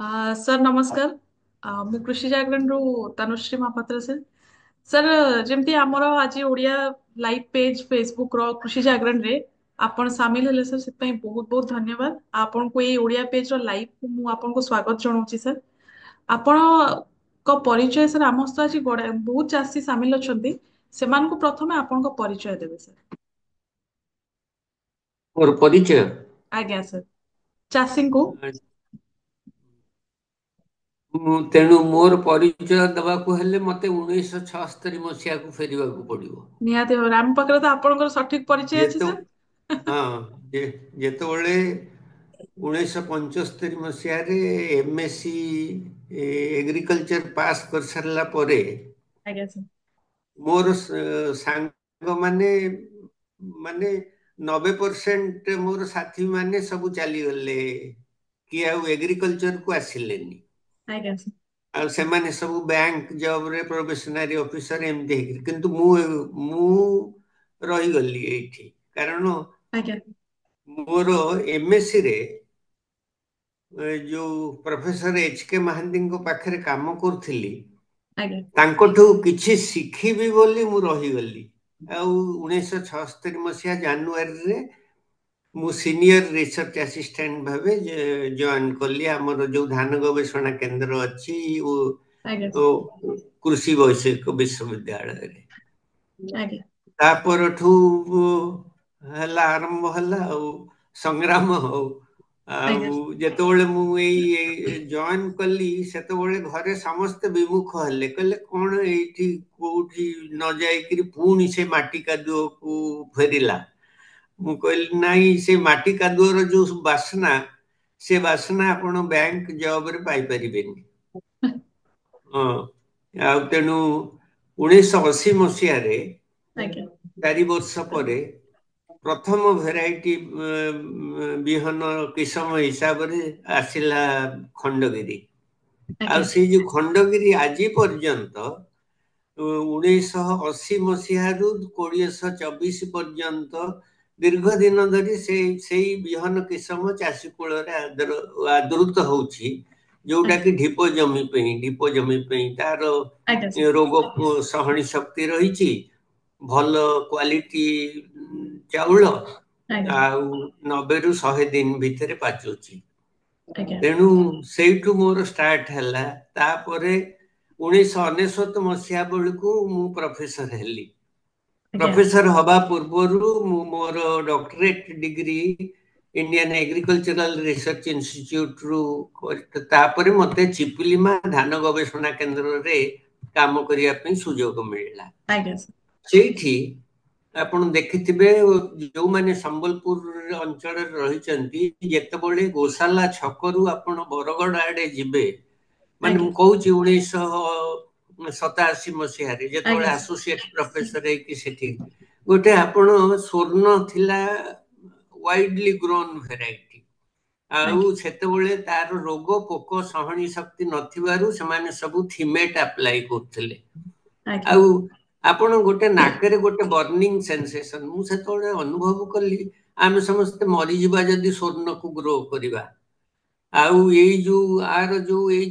Sir नमस्कार। मु कृषि जागरण रु तनुश्री महापात्र सर। सर जमती आमर आज ओडिया लाइव पेज फेसबुक रो कृषि जागरण रे आपण सामिल हेले सर से बहुत बहुत धन्यवाद। आपण को ये ओडिया पेज रो लाइव मु आपण को स्वागत जनाऊची सर। आपण को परिचय सर आम सह आज बहुत चाषी सामिल अछंती सेमान को प्रथमे आपण को परिचय देबे सर। ମୋର ପରିଚୟ। आज्ञा सर चाषी को। ତେଣୁ ମୋର ପରିଚୟ ଦେବାକୁ ହେଲେ ମତେ 1976 ମସିହାକୁ ଫେରିବାକୁ ପଡିବ। निहाती भाବରେ ଆମ ପାଖରେ ତ ଆପଣଙ୍କର ସଠିକ ପରିଚୟ ଅଛି ଯେତେ ସାର୍। ହଁ ଯେତେବେଳେ 1975 ମସିହାରେ MSc ଏଗ୍ରିକଲଚର ପାସ୍ କରିସାରିଲା ପରେ ଆଜ୍ଞା ସାର୍। ମୋର ସାଙ୍ଗମାନେ ମାନେ 90% ମୋର ସାଥୀ ମାନେ ସବୁ ଚାଲିଗଲେ, କିଏ ଆଉ ଏଗ୍ରିକଲଚର କୁ ଆସିଲେନି। ଆଜ୍ଞା ସାର୍। ଆଉ ସେମାନେ ସବୁ ବ୍ୟାଙ୍କ ଜବରେ ପ୍ରୋବେସନାରୀ ଅଫିସର ଏମିତି ହେଇକିରି, କିନ୍ତୁ ମୁଁ ରହିଗଲି ଏଇଠି। କାରଣ ଆଜ୍ଞା ମୋର MSc ରେ ଯୋଉ ପ୍ରଫେସର HK ମହାନ୍ତିଙ୍କ ପାଖରେ କାମ କରୁଥିଲି, ଆଜ୍ଞା ତାଙ୍କଠୁ କିଛି ଶିଖିବି ବୋଲି ମୁଁ ରହିଗଲି। ଆଉ 1976 ମସିହା ଜାନୁଆରୀରେ ମୁଁ ସିନିୟର ରିସର୍ଚ୍ଚ ଆସିଷ୍ଟାଣ୍ଟ ଭାବେ ଜଏନ୍ କଲି ଆମର ଯୋଉ ଧାନ ଗବେଷଣା କେନ୍ଦ୍ର ଅଛି ଆଜ୍ଞା ଓ କୃଷି ବୈଷୟିକ ବିଶ୍ୱବିଦ୍ୟାଳୟରେ। ଆଜ୍ଞା ତା ପରଠୁ ହେଲା ଆରମ୍ଭ ହେଲା ଆଉ ସଂଗ୍ରାମ ଆଉ ଆଜ୍ଞା ଆଉ ଯେତେବେଳେ ମୁଁ ଏଇ ଜଏନ୍ କଲି, ସେତେବେଳେ ଘରେ ସମସ୍ତେ ବିମୁଖ ହେଲେ, କହିଲେ କଣ ଏଇଠି କୋଉଠି ନ ଯାଇକିରି ପୁଣି ସେ ମାଟି କାଦୁଅକୁ ଫେରିଲା। ମୁଁ କହିଲି ନାଇଁ, ସେ ମାଟି କାଦୁଅର ଯୋଉ ବାସ୍ନା, ସେ ବାସ୍ନା ଆପଣ ବ୍ୟାଙ୍କ ଜବରେ ପାଇପାରିବେନି। ହଁ, ଆଉ ତେଣୁ 1980 ମସିହାରେ ଆଜ୍ଞା 4 ବର୍ଷ ପରେ ପ୍ରଥମ ଭେରାଇଟି ବିହନ କିସମ ହିସାବରେ ଆସିଲା ଖଣ୍ଡଗିରି। ଆଜ୍ଞା ଆଉ ସେଇ ଯୋଉ ଖଣ୍ଡଗିରି ଆଜି ପର୍ଯ୍ୟନ୍ତ 1980 ମସିହାରୁ 2024 ପର୍ଯ୍ୟନ୍ତ ଦୀର୍ଘ ଦିନ ଧରି ସେଇ ବିହନ କିସମ ଚାଷୀ କୂଳରେ ଆଦୃତ ହଉଛି, ଯୋଉଟା କି ଢିପ ଜମି ପାଇଁ ତାର ଆଜ୍ଞା ସାର୍। ରୋଗ ସହଣୀ ଶକ୍ତି ରହିଛି, ଭଲ କ୍ୱାଲିଟି ଚାଉଳ, ଆଜ୍ଞା ଆଉ 90ରୁ 100 ଦିନ ଭିତରେ ପାଚୁଛି। ଆଜ୍ଞା ତେଣୁ ସେଇଠୁ ମୋର ଷ୍ଟାର୍ଟ ହେଲା। ତାପରେ 1999 ମସିହା ବେଳକୁ ମୁଁ ପ୍ରଫେସର ହେଲି। ଆଜ୍ଞା ପ୍ରଫେସର ହବା ପୂର୍ବରୁ ମୁଁ ମୋର doctorate degree Indian agricultural research ଇନଷ୍ଟିଚ୍ୟୁଟରୁ, ତାପରେ ମତେ ଚିପିଲିମା ଧାନ ଗବେଷଣା କେନ୍ଦ୍ରରେ କାମ କରିବା ପାଇଁ ସୁଯୋଗ ମିଳିଲା। ଆଜ୍ଞା ସାର୍। ସେଇଠି ଆପଣ ଦେଖିଥିବେ, ଯୋଉମାନେ ସମ୍ବଲପୁର ଅଞ୍ଚଳରେ ରହିଛନ୍ତି, ଯେତେବେଳେ ଗୋଶାଲା ଛକରୁ ଆପଣ ବରଗଡ଼ ଆଡେ ଯିବେ, ମାନେ ଆଜ୍ଞା ମୁଁ କହୁଛି 1987 ମସିହାରେ ଯେତେବେଳେ ଆଜ୍ଞା ସାର୍। ଆସୋସିଏଟ ପ୍ରଫେସର ହେଇକି ସେଠି ଗୋଟେ ଆପଣ ସ୍ୱର୍ଣ୍ଣ ଥିଲା, ୱାଇଡଲି ଗ୍ରୋନ୍ ଭେରାଇଟି। ଆଉ ଆଜ୍ଞା ସେତେବେଳେ ତାର ରୋଗ ପୋକ ସହଣୀ ଶକ୍ତି ନଥିବାରୁ ସେମାନେ ସବୁ ଥିମେଟ ଆପ୍ଲାଏ କରୁଥିଲେ। ଆଜ୍ଞା ଆଉ ଆପଣ ଗୋଟେ ନାକରେ ଗୋଟେ ବର୍ଣ୍ଣିଂ ସେନ୍ସେସନ, ମୁଁ ସେତେବେଳେ ଅନୁଭବ କଲି ଆମେ ସମସ୍ତେ ମରିଯିବା ଯଦି ସ୍ୱର୍ଣ୍ଣକୁ ଗ୍ରୋ କରିବା। ଆଉ ଏଇ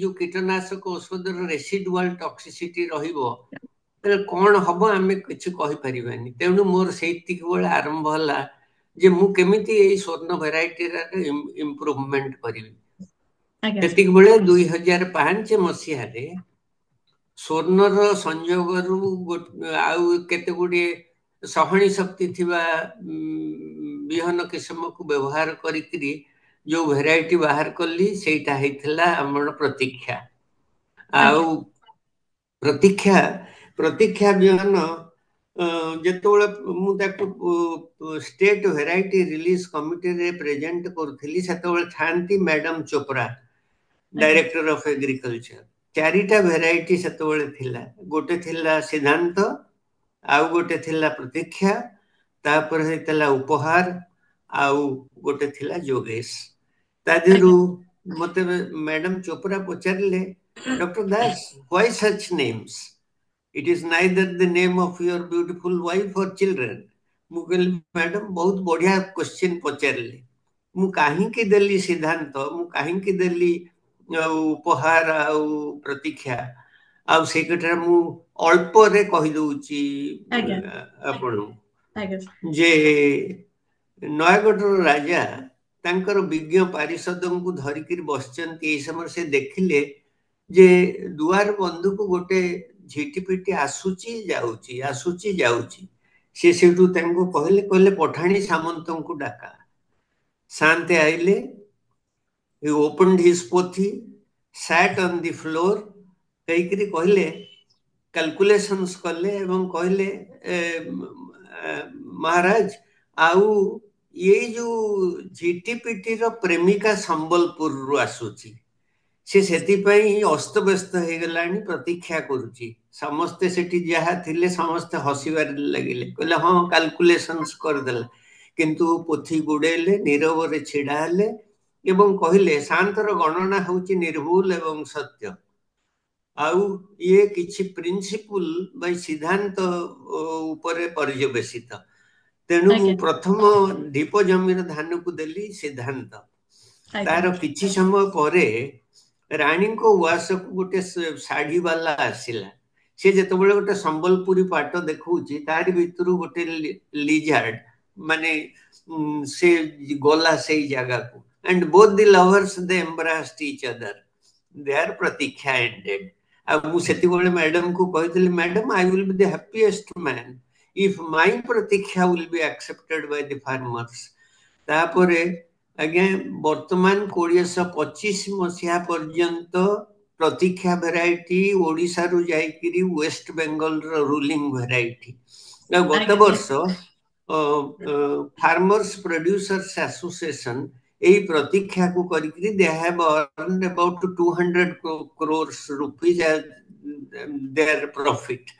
ଯୋଉ କୀଟନାଶକ ଔଷଧର ରେସିଡୁଆଲ ଟକ୍ସିସିଟି ରହିବ, ତାହେଲେ କଣ ହବ ଆମେ କିଛି କହିପାରିବାନି। ତେଣୁ ମୋର ସେଇତିକି ବେଳେ ଆରମ୍ଭ ହେଲା ଯେ ମୁଁ କେମିତି ଏଇ ସ୍ୱର୍ଣ୍ଣ ଭେରାଇଟିର ଇମ୍ପ୍ରୁଭମେଣ୍ଟ କରିବି। ଆଜ୍ଞା ସାର୍। ସେତିକି ବେଳେ 2005 ମସିହାରେ ସ୍ୱର୍ଣ୍ଣର ସଂଯୋଗରୁ ଆଉ କେତେ ଗୁଡିଏ ସହଣୀ ଶକ୍ତି ଥିବା ବିହନ କିସମକୁ ବ୍ୟବହାର କରିକିରି ଯୋଉ ଭେରାଇଟି ବାହାର କଲି, ସେଇଟା ହେଇଥିଲା ଆମର ପ୍ରତୀକ୍ଷା। ଆଉ ଆଜ୍ଞା ପ୍ରତୀକ୍ଷା ପ୍ରତୀକ୍ଷା ବିହନ ଯେତେବେଳେ ମୁଁ ତାକୁ ଷ୍ଟେଟ ଭେରାଇଟି ରିଲିଜ କମିଟିରେ ପ୍ରେଜେଣ୍ଟ କରୁଥିଲି, ସେତେବେଳେ ଥାନ୍ତି ମ୍ୟାଡାମ ଚୋପ୍ରା, ଆଜ୍ଞା ଡାଇରେକ୍ଟର ଅଫ ଏଗ୍ରିକଲଚର। 4ଟା ଭେରାଇଟି ସେତେବେଳେ ଥିଲା। ଗୋଟେ ଥିଲା ସିଦ୍ଧାନ୍ତ, ଆଉ ଗୋଟେ ଥିଲା ପ୍ରତୀକ୍ଷା, ତାପରେ ହେଇଥିଲା ଉପହାର, ଆଉ ଗୋଟେ ଥିଲା ଯୋଗେଶ। ତା ଦେହରୁ ଆଜ୍ଞା ମତେ ମ୍ୟାଡାମ ଚୋପ୍ରା ପଚାରିଲେ, doctor Das, why such names? It is neither the name of your beautiful wife or children. ମୁଁ କହିଲି ମ୍ୟାଡାମ ବହୁତ ବଢିଆ କ୍ୱେଶ୍ଚିନ୍ ପଚାରିଲେ। ମୁଁ କାହିଁକି ଦେଲି ସିଦ୍ଧାନ୍ତ, ମୁଁ କାହିଁକି ଦେଲି ଉପହାର ଆଉ ପ୍ରତୀକ୍ଷା ଆଉ ସେଇ କଥା ମୁଁ ଅଳ୍ପରେ କହିଦଉଛି ଆଜ୍ଞା ଆପଣଙ୍କୁ ଆଜ୍ଞା ଯେ ନୟାଗଡ଼ର ରାଜା ତାଙ୍କର ବିଜ୍ଞ ପାରିଷଦଙ୍କୁ ଧରିକିରି ବସିଛନ୍ତି। ଏଇ ସମୟରେ ସେ ଦେଖିଲେ ଯେ ଦୁଆର ବନ୍ଧୁକୁ ଗୋଟେ ଝିଟିପିଟି ଆସୁଛି ଯାଉଛି। ସେ ସେଠୁ ତାଙ୍କୁ କହିଲେ ପଠାଣି ସାମନ୍ତଙ୍କୁ ଡାକା। ସାନ୍ତେ ଆଇଲେ, he opened his ପୋଥି, sat on the floor କହିକିରି କହିଲେ, କାଲକୁଲେସନ୍ସ କଲେ ଏବଂ କହିଲେ ମହାରାଜ ଆଉ ଏଇ ଯୋଉ ଝିଟିପିଟିର ପ୍ରେମିକା ସମ୍ବଲପୁରରୁ ଆସୁଛି। ସେ ସେଥିପାଇଁ ଅସ୍ତବ୍ୟସ୍ତ ହେଇଗଲାଣି, ପ୍ରତୀକ୍ଷା କରୁଛି। ସମସ୍ତେ ସେଠି ଯାହା ଥିଲେ ସମସ୍ତେ ହସିବାରେ ଲାଗିଲେ, କହିଲେ ହଁ କାଲକୁଲେସନ୍ସ କରିଦେଲା। କିନ୍ତୁ ପୋଥି ଗୁଡେଇଲେ, ନୀରବରେ ଛିଡା ହେଲେ ଏବଂ କହିଲେ ଶାନ୍ତର ଗଣନା ହଉଛି ନିର୍ଭୁଲ ଏବଂ ସତ୍ୟ। ଆଉ ଇଏ କିଛି ପ୍ରିନ୍ସିପୁଲ ବା ସିଦ୍ଧାନ୍ତ ଉପରେ ପର୍ଯ୍ୟବେସିତ। ତେଣୁ ମୁଁ ଆଜ୍ଞା ପ୍ରଥମ ଢିପ ଜମିର ଧାନକୁ ଦେଲି ସିଦ୍ଧାନ୍ତ। ଆଜ୍ଞା ତାର କିଛି ସମୟ ପରେ ରାଣୀଙ୍କ ଉଆସକୁ ଗୋଟେ ଶାଢୀ ବାଲା ଆସିଲା। ସେ ଯେତେବେଳେ ଗୋଟେ ସମ୍ବଲପୁରୀ ପାଟ ଦେଖଉଛି ତାରି ଭିତରୁ ଗୋଟେ ଲିଜାର୍ଡ ମାନେ ସେ ଗଲା ସେଇ ଜାଗାକୁ। and both the lovers they embraced each other. Their ପ୍ରତୀକ୍ଷା ended. ଆଉ ମୁଁ ସେତିକିବେଳେ ମ୍ୟାଡାମକୁ କହିଥିଲି, madam I will be the happiest man if my ପ୍ରତୀକ୍ଷା will be accepted by the farmers. ତାପରେ ଆଜ୍ଞା ବର୍ତ୍ତମାନ 2025 ମସିହା ପର୍ଯ୍ୟନ୍ତ ପ୍ରତୀକ୍ଷା ଭେରାଇଟି ଓଡ଼ିଶାରୁ ଯାଇକିରି ୱେଷ୍ଟ ବେଙ୍ଗଲର ରୁଲିଂ ଭେରାଇଟି। ଗତ ଆଜ୍ଞା ବର୍ଷ ଫାର୍ମର୍ସ ପ୍ରଡ୍ୟୁସର୍ସ ଆସୋସିଏସନ ଏଇ ପ୍ରତୀକ୍ଷାକୁ କରିକିରି they have earned about 200 crores rupees as their profit।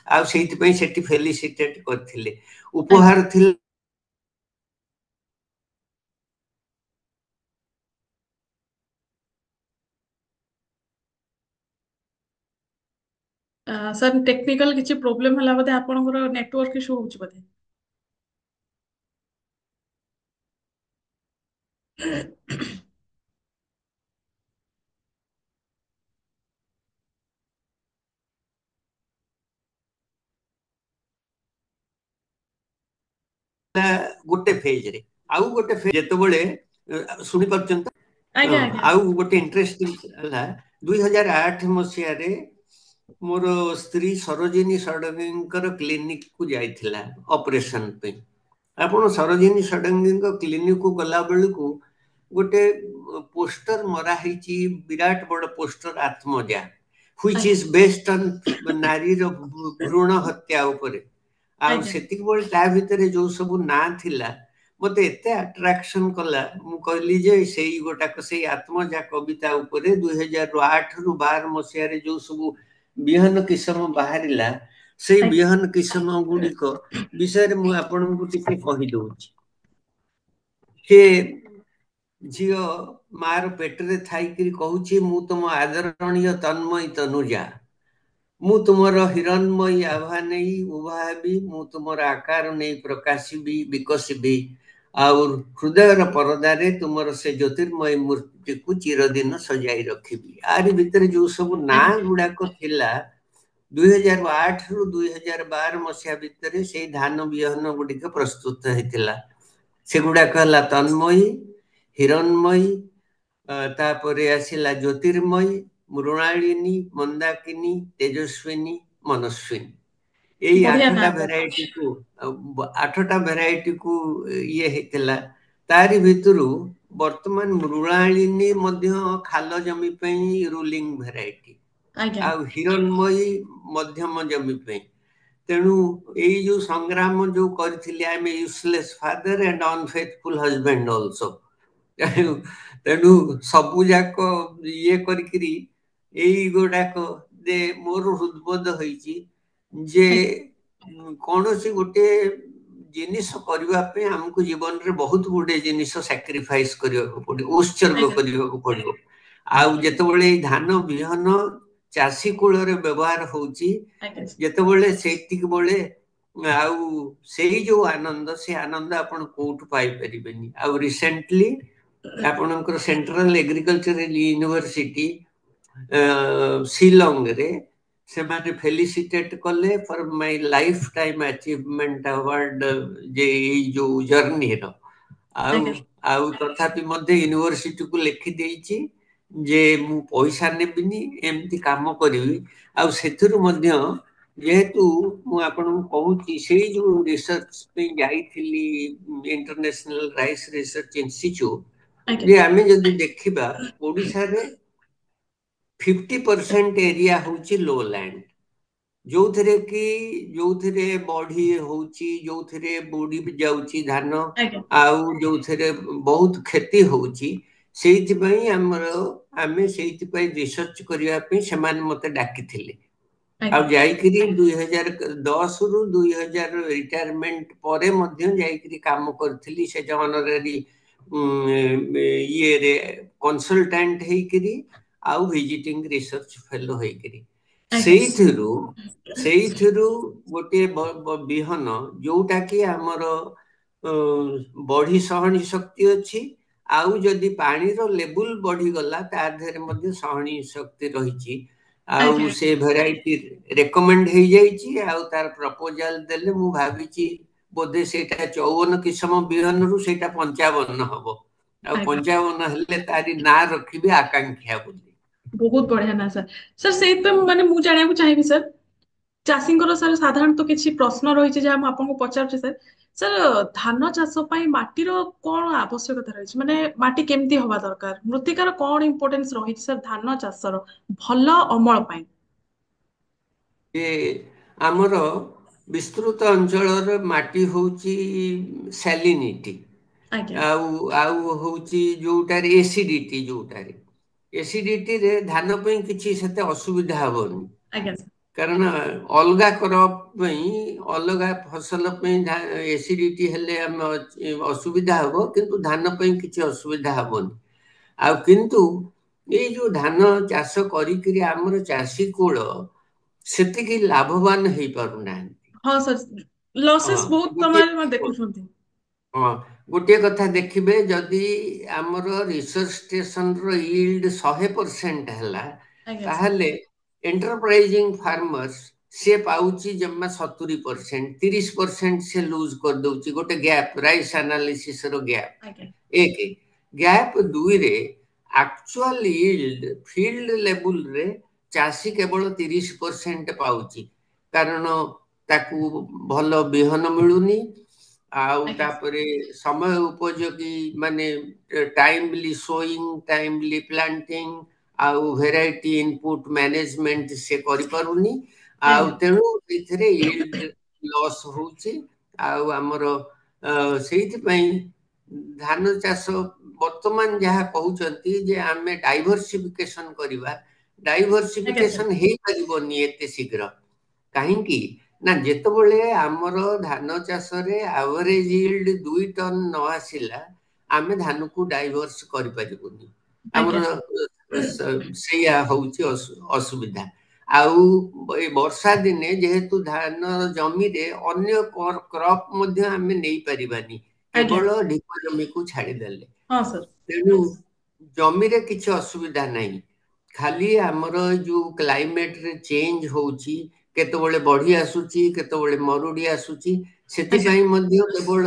ଆଉ ସେଇଥିପାଇଁ ସେଠି ଫେଲିସିଟେଟ କରିଥିଲେ। ଆଜ୍ଞା ଉପହାର ଥିଲା ସାର୍ ଟେକ୍ନିକାଲ କିଛି ପ୍ରୋବ୍ଲେମ ହେଲା ବୋଧେ, ଆପଣଙ୍କର ନେଟୱାର୍କ ଇସୁ ହଉଛି ବୋଧେ। ଗୋଟେ ଫେଜରେ, ଆଉ ଗୋଟେ ଫେଜ ଯେତେବେଳେ ଶୁଣିପାରୁଛନ୍ତି ତ? ଆଜ୍ଞା ଆଜ୍ଞା ଆଉ ଗୋଟେ ଇଣ୍ଟରେଷ୍ଟିଂ ହେଲା 2008 ମସିହାରେ ମୋର ସ୍ତ୍ରୀ ସରୋଜିନୀ ଷଡଙ୍ଗୀଙ୍କର କ୍ଲିନିକ କୁ ଯାଇଥିଲା ଅପରେସନ ପାଇଁ। ଆପଣ ସରୋଜିନୀ ଷଡଙ୍ଗୀଙ୍କ କ୍ଲିନିକ କୁ ଗଲା ବେଳକୁ ଗୋଟେ ପୋଷ୍ଟର ମରା ହେଇଛି, ବିରାଟ ବଡ ପୋଷ୍ଟର ଆତ୍ମଜା, which ଆଜ୍ଞା is based on ନାରୀର ଭ୍ରୂଣ ହତ୍ୟା ଉପରେ। ଆଉ ଆଜ୍ଞା ସେତିକି ବେଳେ ତା ଭିତରେ ଯୋଉ ସବୁ ନାଁ ଥିଲା ମତେ ଏତେ ଆଟ୍ରାକ୍ସନ କଲା, ମୁଁ କହିଲି ଯେ ସେଇ ଗୋଟାକ ସେଇ ଆତ୍ମଜା କବିତା ଉପରେ 2008 ରୁ 12 ମସିହାରେ ଯୋଉ ସବୁ ବିହନ କିସମ ବାହାରିଲା, ସେଇ ଆଜ୍ଞା ବିହନ କିସମ ଗୁଡିକ ବିଷୟରେ ମୁଁ ଆପଣଙ୍କୁ ଟିକେ କହିଦଉଛି। ସେ ଝିଅ ମାର ପେଟରେ ଥାଇକିରି କହୁଛି, ମୁଁ ତୁମ ଆଦରଣୀୟ ତନ୍ମୟୀ ତନୁଜା, ମୁଁ ତୁମର ହିରଣ୍ମୟୀ ଆଭା ନେଇ ଉଭା ହେବି, ମୁଁ ତୁମର ଆକାର ନେଇ ପ୍ରକାଶିବି ବିକଶିବି, ଆଉ ହୃଦୟର ପରଦାରେ ତୁମର ସେ ଜ୍ୟୋତିର୍ମୟୀ ମୂର୍ତ୍ତିକୁ ଚିରଦିନ ସଜାଇ ରଖିବି। ଆରି ଭିତରେ ଯୋଉ ସବୁ ନାଁ ଆଜ୍ଞା ଗୁଡାକ ଥିଲା 2008 ରୁ 2012 ମସିହା ଭିତରେ ସେଇ ଧାନ ବିହନ ଗୁଡିକ ପ୍ରସ୍ତୁତ ହେଇଥିଲା। ସେଗୁଡାକ ହେଲା ତନ୍ମୟୀ, ହିରଣ୍ମୟୀ, ତାପରେ ଆସିଲା ଜ୍ୟୋତିର୍ମୟୀ, ମୃଣାଳିନୀ, ମନ୍ଦାକିନୀ, ତେଜସ୍ୱିନୀ, ମନସ୍ୱିନୀ। ଏଇ ବଢିଆ ନାଁ ଆଠଟା ଟା। ଭେରାଇଟିକୁ ଇଏ ହେଇଥିଲା। ତାରି ଭିତରୁ ବର୍ତ୍ତମାନ ମୃଣାଳିନୀ ମଧ୍ୟ ଖାଲ ଜମି ପାଇଁ ରୁଲିଂ ଭେରାଇଟି, ଆଜ୍ଞା ଆଉ ହିରଣ୍ମୟୀ ମଧ୍ୟମ ଜମି ପାଇଁ। ତେଣୁ ଏଇ ଯୋଉ ସଂଗ୍ରାମ ଯୋଉ କରିଥିଲି, I am useless father and unfaithful husband also. ତେଣୁ ସବୁ ଯାକ ଇଏ କରିକିରି ଏଇ ଗୁଡାକ ଯେ ମୋର ହୃଦବୋଧ ହେଇଛି ଯେ ଆଜ୍ଞା କୌଣସି ଗୋଟେ ଜିନିଷ କରିବା ପାଇଁ ଆମକୁ ଜୀବନରେ ବହୁତ ଗୁଡେ ଜିନିଷ ସାକ୍ରିଫାଇସ କରିବାକୁ ପଡିବ, ଉତ୍ସର୍ଗ ଆଜ୍ଞା କରିବାକୁ ପଡିବ। ଆଉ ଯେତେବେଳେ ଏଇ ଧାନ ବିହନ ଚାଷୀ କୂଳରେ ବ୍ୟବହାର ହଉଛି, ଆଜ୍ଞା ଯେତେବେଳେ ସେଇତିକି ବେଳେ ଆଉ ସେଇ ଯୋଉ ଆନନ୍ଦ, ସେ ଆନନ୍ଦ ଆପଣ କୋଉଠୁ ପାଇପାରିବେନି। ଆଉ ରିସେଣ୍ଟଲି ଆପଣଙ୍କର ସେଣ୍ଟ୍ରାଲ ଏଗ୍ରିକଲଚର ୟୁନିଭର୍ସିଟି ଶିଲଂରେ ସେମାନେ ଫେଲିସିଟେଟ୍ କଲେ ଫର ମାଇ ଲାଇଫ ଟାଇମ ଆଚିଭମେଣ୍ଟ ଆୱାର୍ଡ, ଯେ ଏଇ ଯୋଉ ଜର୍ଣ୍ଣିର। ଆଉ ଆଜ୍ଞା ଆଉ ତଥାପି ମଧ୍ୟ ୟୁନିଭର୍ସିଟିକୁ ଲେଖିଦେଇଛି ଯେ ମୁଁ ପଇସା ନେବିନି, ଏମିତି କାମ କରିବି। ଆଉ ସେଥିରୁ ମଧ୍ୟ, ଯେହେତୁ ମୁଁ ଆପଣଙ୍କୁ କହୁଛି, ସେଇ ଯୋଉ ରିସର୍ଚ୍ଚ ପାଇଁ ଯାଇଥିଲି ଇଣ୍ଟରନ୍ୟାସନାଲ ରାଇସ୍ ରିସର୍ଚ୍ଚ ଇନଷ୍ଟିଚ୍ୟୁଟ, ଆଜ୍ଞା ଯେ ଆମେ ଯଦି ଦେଖିବା ଓଡ଼ିଶାରେ 50% ଏରିଆ ହଉଛି ଲୋ ଲ୍ୟାଣ୍ଡ, ଯୋଉଥିରେ ବଢି ହଉଛି, ଯୋଉଥିରେ ବୁଡି ଯାଉଛି ଧାନ, ଆଜ୍ଞା ଆଉ ଯୋଉଥିରେ ବହୁତ କ୍ଷତି ହଉଛି। ଆମେ ସେଇଥିପାଇଁ ରିସର୍ଚ୍ଚ କରିବା ପାଇଁ ସେମାନେ ମତେ ଡାକିଥିଲେ। ଆଉ ଆଜ୍ଞା ଯାଇକିରି 2010ରୁ 2000 ରିଟାୟାରମେଣ୍ଟ ପରେ ମଧ୍ୟ ଯାଇକିରି କାମ କରିଥିଲି ସେ ଜନରାରୀ ଇଏରେ, କନସଲଟାଣ୍ଟ ହେଇକିରି, ଆଉ ଭିଜିଟିଂ ରିସର୍ଚ୍ଚ ଫେଲୋ ହେଇକିରି। ଆଜ୍ଞା ସେଇଥିରୁ ସେଇଥିରୁ ଗୋଟିଏ ବିହନ ଯୋଉଟା କି ଆମର ଅ, ବଢି ସହନୀ ଶକ୍ତି ଅଛି। ଆଉ ଯଦି ପାଣିର ଲେବୁଲ ବଢିଗଲା ତା ଦେହରେ ମଧ୍ୟ ସହନୀ ଶକ୍ତି ରହିଛି। ଆଉ ଆଜ୍ଞା ସେ ଭେରାଇଟି ରେକମେଣ୍ଡ ହେଇଯାଇଛି। ଆଉ ତାର ପ୍ରପୋଜାଲ ଦେଲେ ମୁଁ ଭାବିଛି ବୋଧେ ସେଇଟା 54 କିସମ ବିହନରୁ ସେଇଟା 55 ହବ। ଆଉ ଆଜ୍ଞା 55 ହେଲେ ତାରି ନାଁ ରଖିବି ଆକାଂକ୍ଷା ବୋଲି। ବହୁତ ବଢିଆ ନା ସାର୍। ସାର୍ ସେଇଥିପାଇଁ ମାନେ ମୁଁ ଜାଣିବାକୁ ଚାହିଁବି ସାର୍, ଚାଷୀଙ୍କର ସାର୍ ସାଧାରଣତଃ କିଛି ପ୍ରଶ୍ନ ରହିଛି ଯାହା ମୁଁ ଆପଣଙ୍କୁ ପଚାରୁଛି ସାର୍। ସାର୍ ଧାନ ଚାଷ ପାଇଁ ମାଟିର କଣ ଆବଶ୍ୟକତା ରହିଛି, ମାନେ ମାଟି କେମିତି ହବା ଦରକାର, ମୃତ୍ତିକାର କଣ ଇମ୍ପୋର୍ଟାନ୍ସ ରହିଛି ସାର୍ ଧାନ ଚାଷର ଭଲ ଅମଳ ପାଇଁ? ଯେ ଆମର ବିସ୍ତୃତ ଅଞ୍ଚଳର ମାଟି ହଉଛି ସାଲିନିଟି। ଆଜ୍ଞା ଆଉ ଆଉ ହଉଛି ଯୋଉଟାରେ ଏସିଡିଟିରେ ଧାନ ପାଇଁ କିଛି ସେତେ ଅସୁବିଧା ହବନି। ଆଜ୍ଞା ସାର୍ କାରଣ ଅଲଗା କ୍ରପ ପାଇଁ, ଅଲଗା ଫସଲ ପାଇଁ ଏସିଡିଟି ହେଲେ ଆମେ ଅସୁବିଧା ହବ, କିନ୍ତୁ ଧାନ ପାଇଁ କିଛି ଅସୁବିଧା ହବନି। ଆଉ କିନ୍ତୁ ଏଇ ଯୋଉ ଧାନ ଚାଷ କରିକିରି ଆମର ଚାଷୀ କୂଳ ସେତିକି ଲାଭବାନ ହେଇପାରୁନାହାନ୍ତି। ହଁ ସାର୍, ଲସେସ୍ ହଁ ବହୁତ ଗୋଟିଏ ସମୟରେ ଦେଖୁଛନ୍ତି। ହଁ, ଗୋଟିଏ କଥା ଦେଖିବେ, ଯଦି ଆମର ରିସର୍ଚ୍ଚ ଷ୍ଟେସନର ଇଲ୍ଡ 100% ହେଲା, ଆଜ୍ଞା ସାର୍ ତାହେଲେ ଏଣ୍ଟରପ୍ରାଇଜିଂ ଫାର୍ମର୍ସ ସେ ପାଉଛି ଜମା 70%, 30% ସେ ଲୁଜ କରିଦଉଛି। ଗୋଟେ ଗ୍ୟାପ, ରାଇସ୍ ଆନାଲିସିସ ର ଗ୍ୟାପ ଆଜ୍ଞା ଏକ। ଗ୍ୟାପ ଦୁଇରେ, ଆକ୍ଚୁଆଲ ଇଲ୍ଡ ଫିଲ୍ଡ ଲେବୁଲରେ ଚାଷୀ କେବଳ 30% ପାଉଛି। କାରଣ ତାକୁ ଭଲ ବିହନ ମିଳୁନି, ଆଉ ଆଜ୍ଞା ତାପରେ ସମୟ ଉପଯୋଗୀ, ମାନେ ଟାଇମଲି ସୋଇଂ, ଟାଇମଲି ପ୍ଲାଣ୍ଟିଂ, ଆଉ ଭେରାଇଟି ଇନପୁଟ ମ୍ୟାନେଜମେଣ୍ଟ ସେ କରିପାରୁନି। ଆଉ ଆଜ୍ଞା ତେଣୁ ଏଥିରେ ଇଲ୍ଡ ଲସ୍ ହଉଛି। ଆଉ ଆମର ସେଇଥିପାଇଁ ଧାନ ଚାଷ ବର୍ତ୍ତମାନ ଯାହା କହୁଛନ୍ତି ଯେ ଆମେ ଡାଇଭରସିଫିକେସନ କରିବା, ଆଜ୍ଞା ସାର୍ ଡାଇଭରସିଫିକେସନ ହେଇପାରିବନି ଏତେ ଶୀଘ୍ର। କାହିଁକି ନା, ଯେତେବେଳେ ଆମର ଧାନ ଚାଷରେ ଆଭରେଜ ଇଲ୍ଡ 2 ଟନ ନ ଆସିଲା, ଆମେ ଧାନକୁ ଡାଇଭର୍ସ କରିପାରିବୁନି। ଆମର ଆଜ୍ଞା ସେଇଆ ହଉଛି ଅସୁବିଧା। ଆଉ ଏ ବର୍ଷା ଦିନେ ଯେହେତୁ ଧାନ ଜମିରେ ଅନ୍ୟ କ୍ରପ ମଧ୍ୟ ଆମେ ନେଇପାରିବାନି, ଆଜ୍ଞା କେବଳ ଢିପ ଜମିକୁ ଛାଡିଦେଲେ। ହଁ ସାର୍ ତେଣୁ ଜମିରେ କିଛି ଅସୁବିଧା ନାହିଁ। ଖାଲି ଆମର ଯୋଉ କ୍ଲାଇମେଟରେ ଚେଞ୍ଜ ହଉଛି, କେତେବେଳେ ବଢି ଆସୁଛି, କେତେବେଳେ ମରୁଡି ଆସୁଛି, ଆଜ୍ଞା ସେଥିପାଇଁ ମଧ୍ୟ କେବଳ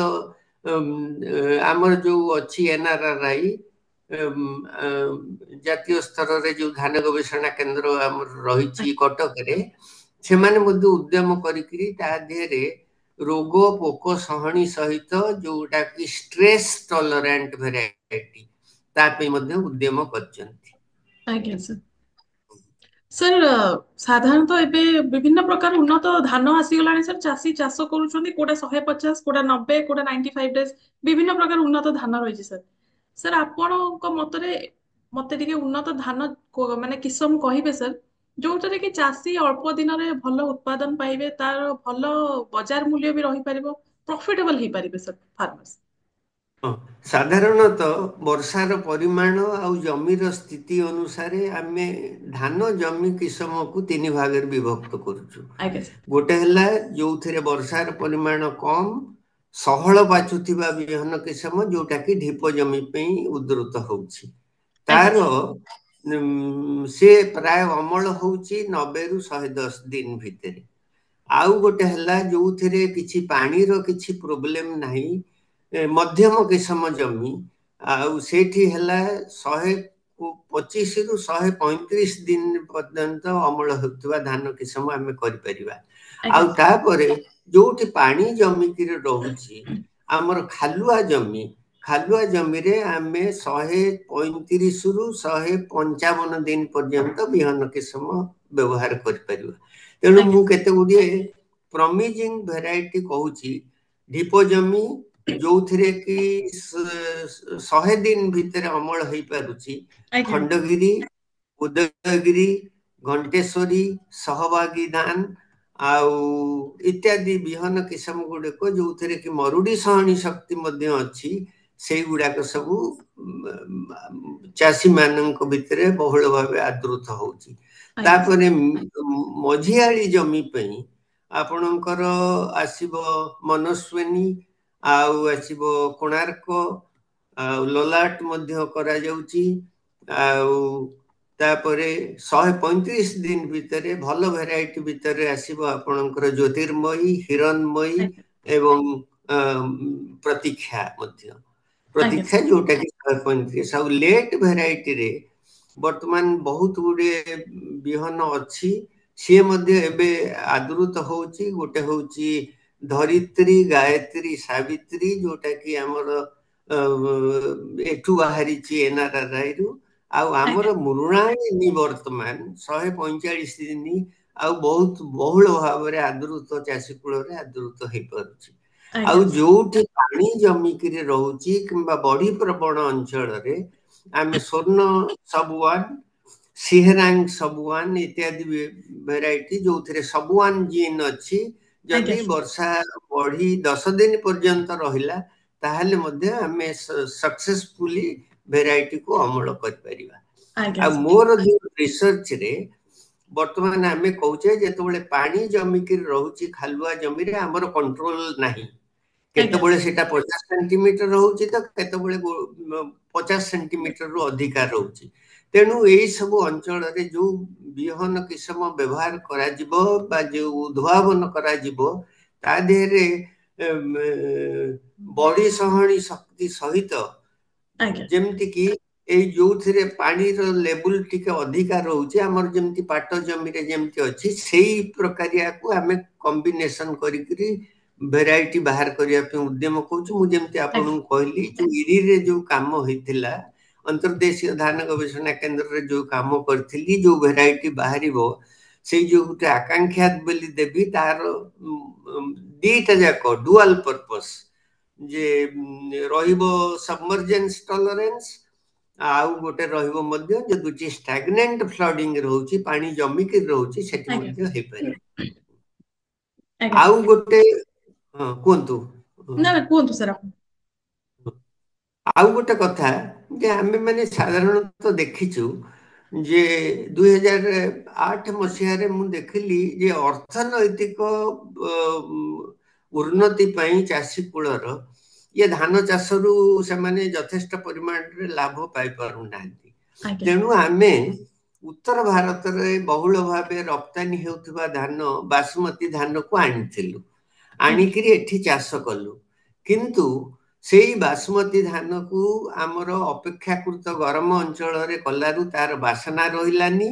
ଆମର ଯୋଉ ଅଛି NRRI, ଜାତୀୟ ସ୍ତରରେ ଯୋଉ ଧାନ ଗବେଷଣା କେନ୍ଦ୍ର ଆମର ରହିଛି କଟକରେ, ସେମାନେ ମଧ୍ୟ ଉଦ୍ୟମ କରିକିରି ତା ଦେହରେ ରୋଗ ପୋକ ସହଣୀ ସହିତ ଯୋଉଟା କି ଷ୍ଟ୍ରେସ୍ ଟଲରାଣ୍ଟ ଭେରାଇଟି, ତା ପାଇଁ ମଧ୍ୟ ଉଦ୍ୟମ କରିଛନ୍ତି। ଆଜ୍ଞା ସାର୍। ସାର୍ ସାଧାରଣତଃ ଏବେ ବିଭିନ୍ନ ପ୍ରକାର ଉନ୍ନତ ଧାନ ଆସିଗଲାଣି ସାର୍, ଚାଷୀ ଚାଷ କରୁଛନ୍ତି, କୋଉଟା 150, କୋଉଟା 90, କୋଉଟା 95 ଡେଜ୍, ବିଭିନ୍ନ ପ୍ରକାର ଉନ୍ନତ ଧାନ ରହିଛି ସାର୍। ସାର୍ ଆପଣଙ୍କ ମତରେ ମତେ ଟିକେ ଉନ୍ନତ ଧାନ ମାନେ କିସମ କହିବେ ସାର୍, ଯୋଉଟାରେ କି ଚାଷୀ ଅଳ୍ପ ଦିନରେ ଭଲ ଉତ୍ପାଦନ ପାଇବେ, ତାର ଭଲ ବଜାର ମୂଲ୍ୟ ବି ରହିପାରିବ, ପ୍ରଫିଟେବଲ ହେଇପାରିବେ ସାର୍ ଫାର୍ମର୍ସ? ହଁ, ସାଧାରଣତଃ ବର୍ଷାର ପରିମାଣ ଆଉ ଜମିର ସ୍ଥିତି ଅନୁସାରେ ଆମେ ଧାନ ଜମି କିସମକୁ 3 ଭାଗରେ ବିଭକ୍ତ କରୁଛୁ। ଆଜ୍ଞା ସାର୍ ଗୋଟେ ହେଲା ଯୋଉଥିରେ ବର୍ଷାର ପରିମାଣ କମ, सहल बाछुथिबा बिहन किसम जोटा कि ढीप जमी पई उद्धृत होउछि ଆଜ୍ଞା तार से प्राय अमल होउछि 90 रु 110 दिन भितरे आउ गोटे हला जो थिरे किछि पानी रो किछि प्रॉब्लम नाही मध्यम किसम जमी आउ सेठी हला 125 रु 135 दिन पर्यंत अमल होउथबा धान किसम आमे करि परिबा ଆଜ୍ଞା आउ तापरे जोठी पानी जमी कि रहुछि हमर खालुआ जमी रे आमे 135 रु 155 दिन पर्यंत बिहन किसम व्यवहार करि परिबा तेणु ଆଜ୍ଞା मु केते गुडिए प्रमिजिंग भेराइटी कहूची ढीप जमी जो थिरे कि 100 दिन भितर अमल होई पारुची ଆଜ୍ଞା खंडगिरी उदयगिरी घंटेश्वरी सहभागी धान आउ इत्यादि बिहन किसम गुड़िक जो थिरे कि मरुड़ी सहनी शक्ति मध्य अच्छी सेई गुड़ाक सबू चाषी मानक भितरे बहुल भाव आदृत होउची ଆଜ୍ଞା तापरे मझियाली जमी पई आपणकर आसीबो मनस्विनी आउ आसीबो कोणार्क आउ ललाट मध्य करा जाउची आउ तापरे 135 दिन भितरे भल भेराइटी भितरे आसीबो आपणकर ज्योतिर्मयी हिरणमयी ଆଜ୍ଞା एवं प्रतीक्षा मध्य ଆଜ୍ଞା प्रतीक्षा जोटा कि 135 आउ लेट भेराइटी रे वर्तमान बहुत गुडे बिहन अछि ସିଏ ମଧ୍ୟ ଏବେ ଆଦୃତ ହଉଛି ଗୋଟେ ହଉଛି ଧରିତ୍ରୀ ଗାୟତ୍ରୀ ସାବିତ୍ରୀ ଯୋଉଟା କି ଆମର ଏଠୁ ବାହାରିଛି ଏନଆରଆଇ ରୁ ଆଉ ଆଜ୍ଞା ଆମର ମୃଣାଳିନୀ ବର୍ତ୍ତମାନ 145 ଦିନ ଆଉ ବହୁତ ବହୁଳ ଭାବରେ ଆଦୃତ ଚାଷୀ କୂଳରେ ଆଦୃତ ହେଇପାରୁଛି ଆଉ ଆଜ୍ଞା ଯୋଉଠି ପାଣି ଜମିକିରି ରହୁଛି କିମ୍ବା ବଢି ପ୍ରବଣ ଅଞ୍ଚଳରେ ଆମେ ସ୍ୱର୍ଣ୍ଣ ସବୁଆନ ସିହରାଙ୍ଗ ସବୁଆନ ଇତ୍ୟାଦି ଭେରାଇଟି ଯୋଉଥିରେ ସବୁଆନ ଜିନ୍ ଅଛି ଆଜ୍ଞା ଯଦି ବର୍ଷା ବଢି 10 ଦିନ ପର୍ଯ୍ୟନ୍ତ ରହିଲା ତାହେଲେ ମଧ୍ୟ ଆମେ ସକ୍ସେସଫୁଲି ଭେରାଇଟିକୁ ଅମଳ କରିପାରିବା ଆଜ୍ଞା ଆଉ ମୋର ଯୋଉ ରିସର୍ଚ୍ଚରେ ବର୍ତ୍ତମାନ ଆମେ କହୁଛେ ଯେତେବେଳେ ପାଣି ଜମିକି ରହୁଛି ଖାଲୁଆ ଜମିରେ ଆମର କଣ୍ଟ୍ରୋଲ ନାହିଁ ଆଜ୍ଞା କେତେବେଳେ ସେଟା 50 ସେଣ୍ଟିମିଟର ରହୁଛି ତ କେତେବେଳେ 50 ସେଣ୍ଟିମିଟର ରୁ ଅଧିକା ରହୁଛି ତେଣୁ ଏଇ ସବୁ ଅଞ୍ଚଳରେ ଯୋଉ ବିହନ କିସମ ବ୍ୟବହାର କରାଯିବ ବା ଯୋଉ ଉଦ୍ଭାବନ କରାଯିବ ତା ଦେହରେ ବଡି ସହଣୀ ଶକ୍ତି ସହିତ ଆଜ୍ଞା ଯେମିତି କି ଏଇ ଯୋଉଥିରେ ପାଣିର ଲେବୁଲ ଟିକେ ଅଧିକା ରହୁଛି ଆମର ଯେମିତି ପାଟ ଜମିରେ ଯେମିତି ଅଛି ସେଇ ପ୍ରକାରିଆକୁ ଆମେ କମ୍ବିନେସନ କରିକିରି ଭେରାଇଟି ବାହାର କରିବା ପାଇଁ ଉଦ୍ୟମ କରୁଛୁ ମୁଁ ଯେମିତି ଆଜ୍ଞା ଆପଣଙ୍କୁ କହିଲି ଯୋଉ ଇରିରେ ଯୋଉ କାମ ହେଇଥିଲା ଅନ୍ତର୍ଦେଶୀୟ ଧାନ ଗବେଷଣା କେନ୍ଦ୍ରରେ ଯୋଉ କାମ କରିଥିଲି ଯୋଉ ଭେରାଇଟି ବାହାରିବ ସେଇ ଯୋଉ ଗୋଟେ ଆକାଂକ୍ଷା ବୋଲି ଦେବି ତାର ଦିଟା ଯାକ ଡୁଆଲ ପର୍ପସ ଯେ ରହିବ ସବମର୍ଜେନ୍ସ ଟଲରେନ୍ସ ଆଉ ଗୋଟେ ରହିବ ମଧ୍ୟ ଯଦି ଷ୍ଟାଗନେଣ୍ଟ ଫ୍ଲଡିଙ୍ଗ ରହୁଛି ପାଣି ଜମିକି ରହୁଛି ସେଠି ଆଜ୍ଞା ମଧ୍ୟ ହେଇପାରିବ ଆଜ୍ଞା ଆଉ ଗୋଟେ ହଁ କୁହନ୍ତୁ ନା ନା କୁହନ୍ତୁ ସାର୍ ଆପଣ ଆଉ ଗୋଟେ କଥା ଯେ ଆମେ ମାନେ ସାଧାରଣତଃ ଦେଖିଛୁ ଯେ 2008 ମସିହାରେ ମୁଁ ଦେଖିଲି ଯେ ଅର୍ଥନୈତିକ ଉନ୍ନତି ପାଇଁ ଚାଷୀ କୂଳର ଇଏ ଧାନ ଚାଷରୁ ସେମାନେ ଯଥେଷ୍ଟ ପରିମାଣରେ ଲାଭ ପାଇ ପାରୁନାହାନ୍ତି ଆଜ୍ଞା ତେଣୁ ଆମେ ଉତ୍ତର ଭାରତରେ ବହୁଳ ଭାବେ ରପ୍ତାନି ହେଉଥିବା ଧାନ ବାସୁମତୀ ଧାନକୁ ଆଣିଥିଲୁ ଆଜ୍ଞା ଆଣିକିରି ଏଠି ଚାଷ କଲୁ କିନ୍ତୁ ସେଇ ବାସୁମତୀ ଧାନକୁ ଆମର ଅପେକ୍ଷାକୃତ ଗରମ ଅଞ୍ଚଳରେ କଲାରୁ ତାର ବାସନା ରହିଲାନି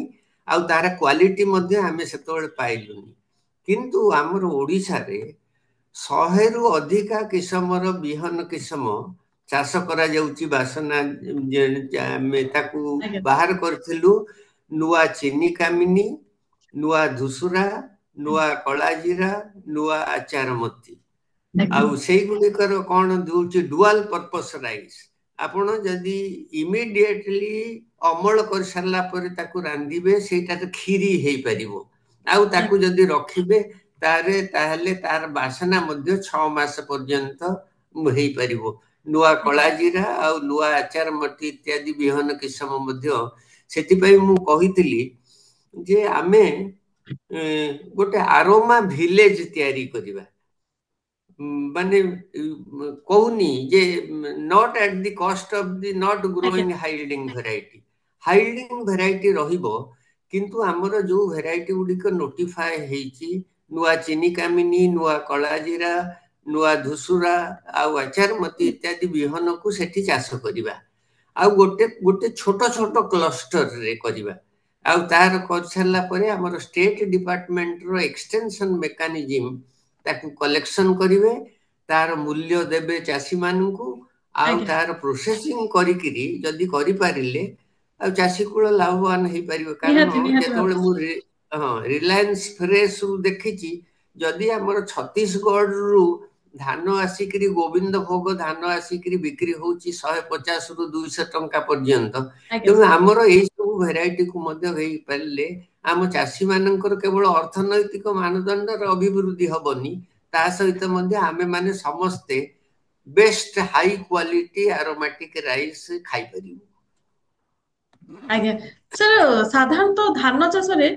ଆଉ ତାର କ୍ଵାଲିଟି ମଧ୍ୟ ଆମେ ସେତେବେଳେ ପାଇଲୁନି କିନ୍ତୁ ଆମର ଓଡିଶାରେ 100ରୁ ଅଧିକା କିସମର ବିହନ କିସମ ଚାଷ କରାଯାଉଛି ବାସନା ଆମେ ତାକୁ ଆଜ୍ଞା ବାହାର କରିଥିଲୁ ନୂଆ ଚିନି କାମିନୀ ନୂଆ ଧୁସୁରା ନୂଆ କଳା ଜିରା ନୂଆ ଆଚାର ମତି ଆଜ୍ଞା ଆଉ ସେଇଗୁଡିକର କଣ ଦଉଛି ଡୁଆଲ ପର୍ପସ ରାଇସ୍ ଆପଣ ଯଦି ଇମିଡିଏଟଲି ଅମଳ କରିସାରିଲା ପରେ ତାକୁ ରାନ୍ଧିବେ ସେଇଟାରେ କ୍ଷିରି ହେଇପାରିବ ଆଉ ତାକୁ ଯଦି ରଖିବେ ତାହେଲେ ତାର ବାସନା ମଧ୍ୟ 6 ମାସ ପର୍ଯ୍ୟନ୍ତ ହେଇପାରିବ ନୂଆ କଳା ଜିରା ଆଉ ନୂଆ ଆଚାର ମଟି ଇତ୍ୟାଦି ବିହନ କିସମ ମଧ୍ୟ ସେଥିପାଇଁ ମୁଁ କହିଥିଲି ଯେ ଆମେ ଗୋଟେ ଆରୋମା ଭିଲେଜ ତିଆରି କରିବା ମାନେ କହୁନି ଯେ ନଟ୍ ଆଟ୍ ଦି କଷ୍ଟ ଅଫ୍ ଦି ନଟ୍ ଆଜ୍ଞା ଗ୍ରୋଇଂ ହାଇଲ୍ଡିଂ ଭେରାଇଟି ରହିବ, କିନ୍ତୁ ଆମର ଯୋଉ ଭେରାଇଟି ଗୁଡିକ ନୋଟିଫାଏ ହେଇଛି, ନୂଆ ଚିନି କାମିନୀ, ନୂଆ କଳାଜିରା, ନୂଆ ଧୁସୁରା ଆଉ ଆଚାରମତି ଇତ୍ୟାଦି ବିହନକୁ ସେଠି ଚାଷ କରିବା। ଆଉ ଗୋଟେ ଗୋଟେ ଛୋଟ ଛୋଟ କ୍ଲଷ୍ଟରରେ କରିବା। ଆଉ ତାର କରିସାରିଲା ପରେ ଆମର ଷ୍ଟେଟ ଡିପାର୍ଟମେଣ୍ଟର ଏକ୍ସଟେନସନ ମେକାନିଜିମ୍ ତାକୁ କଲେକ୍ସନ କରିବେ, ତାର ମୂଲ୍ୟ ଦେବେ ଚାଷୀ ମାନଙ୍କୁ, ଆଉ ଆଜ୍ଞା ତାର ପ୍ରୋସେସିଂ କରିକିରି ଯଦି କରିପାରିଲେ ଆଉ ଚାଷୀ କୂଳ ଲାଭବାନ ହେଇପାରିବ। କାରଣ ନିହାତି ନିହାତି ଯେତେବେଳେ ଭାବରେ ମୁଁ ହଁ ରିଲାଏନ୍ସ ଫ୍ରେଶ ରୁ ଦେଖିଛି, ଯଦି ଆମର ଛତିଶଗଡରୁ ଧାନ ଆସିକିରି ଗୋବିନ୍ଦ ଭୋଗ ଧାନ ଆସିକିରି ବିକ୍ରି ହଉଛି 150 ରୁ 200 ଟଙ୍କା ପର୍ଯ୍ୟନ୍ତ, ଆଜ୍ଞା ତେଣୁ ସାର୍ ଆମର ଏଇ ସବୁ ଭେରାଇଟିକୁ ମଧ୍ୟ ହେଇପାରିଲେ ଆମ ଚାଷୀ ମାନଙ୍କର କେବଳ ଅର୍ଥନୈତିକ ମାନଦଣ୍ଡର ଅଭିବୃଦ୍ଧି ହବନି, ତା ସହିତ ମଧ୍ୟ ଆମେ ମାନେ ସମସ୍ତେ ବେଷ୍ଟ ହାଇ କ୍ୱାଲିଟି ଆରୋମାଟିକ ରାଇସ୍ ଖାଇପାରିବୁ। ଆଜ୍ଞା ସାର୍, ସାଧାରଣତଃ ଧାନ ଚାଷରେ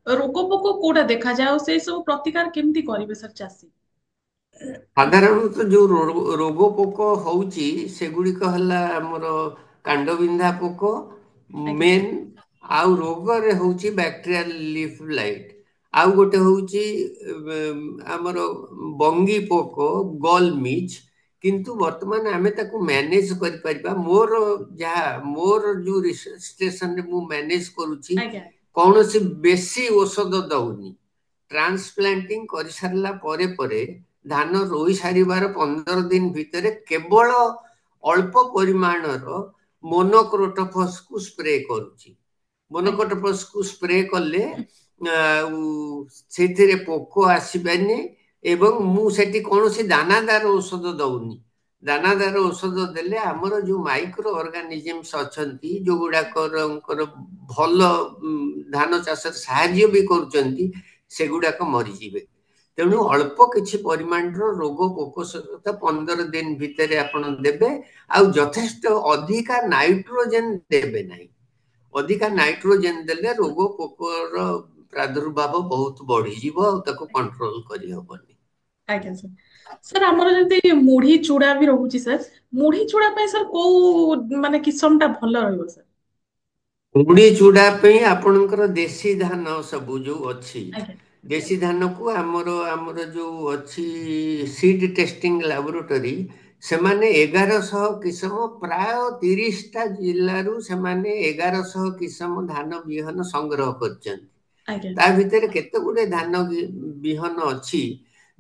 ରୋଗ ପୋକ କୋଉଟା ଦେଖାଯାଏ ଆଉ ସେଇ ସବୁ ପ୍ରତିକାର କେମିତି କରିବେ ସାର୍ ଚାଷୀ? ସାଧାରଣତଃ ଯୋଉ ରୋଗ ପୋକ ହଉଛି ସେଗୁଡିକ ହେଲା ଆମର କାଣ୍ଡବିନ୍ଧା ପୋକ ଆଜ୍ଞା ମେନ୍, ଆଉ ରୋଗରେ ହଉଛି ବ୍ୟାକ୍ଟେରିଆଲ ଲିଫ୍ ଲାଇଟ୍, ଆଉ ଗୋଟେ ହଉଛି ଆମର ବଙ୍ଗୀ ପୋକ ଗଲ୍ ମିଚ୍। କିନ୍ତୁ ବର୍ତ୍ତମାନ ଆମେ ତାକୁ ମ୍ୟାନେଜ କରିପାରିବା। ମୋର ଯୋଉ ରିସର୍ଚ୍ଚ ଷ୍ଟେସନରେ ମୁଁ ମ୍ୟାନେଜ କରୁଛି, ଆଜ୍ଞା କୌଣସି ବେଶୀ ଔଷଧ ଦଉନି। ଟ୍ରାନ୍ସପ୍ଲାଣ୍ଟିଂ କରିସାରିଲା ପରେ ପରେ ଧାନ ରୋଇ ସାରିବାର 15 ଦିନ ଭିତରେ କେବଳ ଅଳ୍ପ ପରିମାଣର ମୋନୋକ୍ରୋଟୋଫସ୍ କୁ ସ୍ପ୍ରେ କରୁଛି। ଆଜ୍ଞା ମୋନୋକ୍ରୋଟୋଫସ୍ କୁ ସ୍ପ୍ରେ କଲେ ଆଉ ସେଥିରେ ପୋକ ଆସିବେନି, ଏବଂ ମୁଁ ସେଠି କୌଣସି ଦାନାଦାର ଔଷଧ ଦଉନି। ଦାନାଦାର ଔଷଧ ଦେଲେ ଆମର ଯୋଉ ମାଇକ୍ରୋ ଅର୍ଗାନିଜିମ୍ସ ଅଛନ୍ତି, ଯୋଉଗୁଡାକର ଭଲ ଧାନ ଚାଷରେ ସାହାଯ୍ୟ ବି କରୁଛନ୍ତି, ସେଗୁଡାକ ମରିଯିବେ। ତେଣୁ ଆଜ୍ଞା ଅଳ୍ପ କିଛି ପରିମାଣର ରୋଗ ପୋକ ସହିତ 15 ଦିନ ଭିତରେ ଆପଣ ଦେବେ। ଆଉ ଯଥେଷ୍ଟ ଅଧିକା ନାଇଟ୍ରୋଜେନ ଦେବେ ନାହିଁ। ଅଧିକା ନାଇଟ୍ରୋଜେନ ଦେଲେ ରୋଗ ପୋକର ପ୍ରାଦୁର୍ଭାବ ବହୁତ ବଢିଯିବ ଆଉ ତାକୁ କଣ୍ଟ୍ରୋଲ କରିହବନି। ଆଜ୍ଞା ସାର୍, ସାର୍ ଆମର ଯେମିତି ମୁଢି ଚୁଡା ବି ରହୁଛି ସାର୍, ମୁଢି ଚୁଡା ପାଇଁ ସାର୍ କୋଉ ମାନେ କିସମ ଟା ଭଲ ରହିବ ସାର୍? ମୁଢି ଚୁଡା ପାଇଁ ଆପଣଙ୍କର ଦେଶୀ ଧାନ ସବୁ ଯୋଉ ଅଛି, ଆଜ୍ଞା ଦେଶୀ ଧାନକୁ ଆମର ଯୋଉ ଅଛି ସିଡ୍ ଟେଷ୍ଟିଂ ଲାବୋରେଟୋରୀ, ସେମାନେ 1100 କିସମ, ପ୍ରାୟ 30ଟା ଜିଲ୍ଲାରୁ ସେମାନେ 1100 କିସମ ଧାନ ବିହନ ସଂଗ୍ରହ କରିଛନ୍ତି। ଆଜ୍ଞା ତା ଭିତରେ କେତେ ଗୁଡେ ଧାନ ବିହନ ଅଛି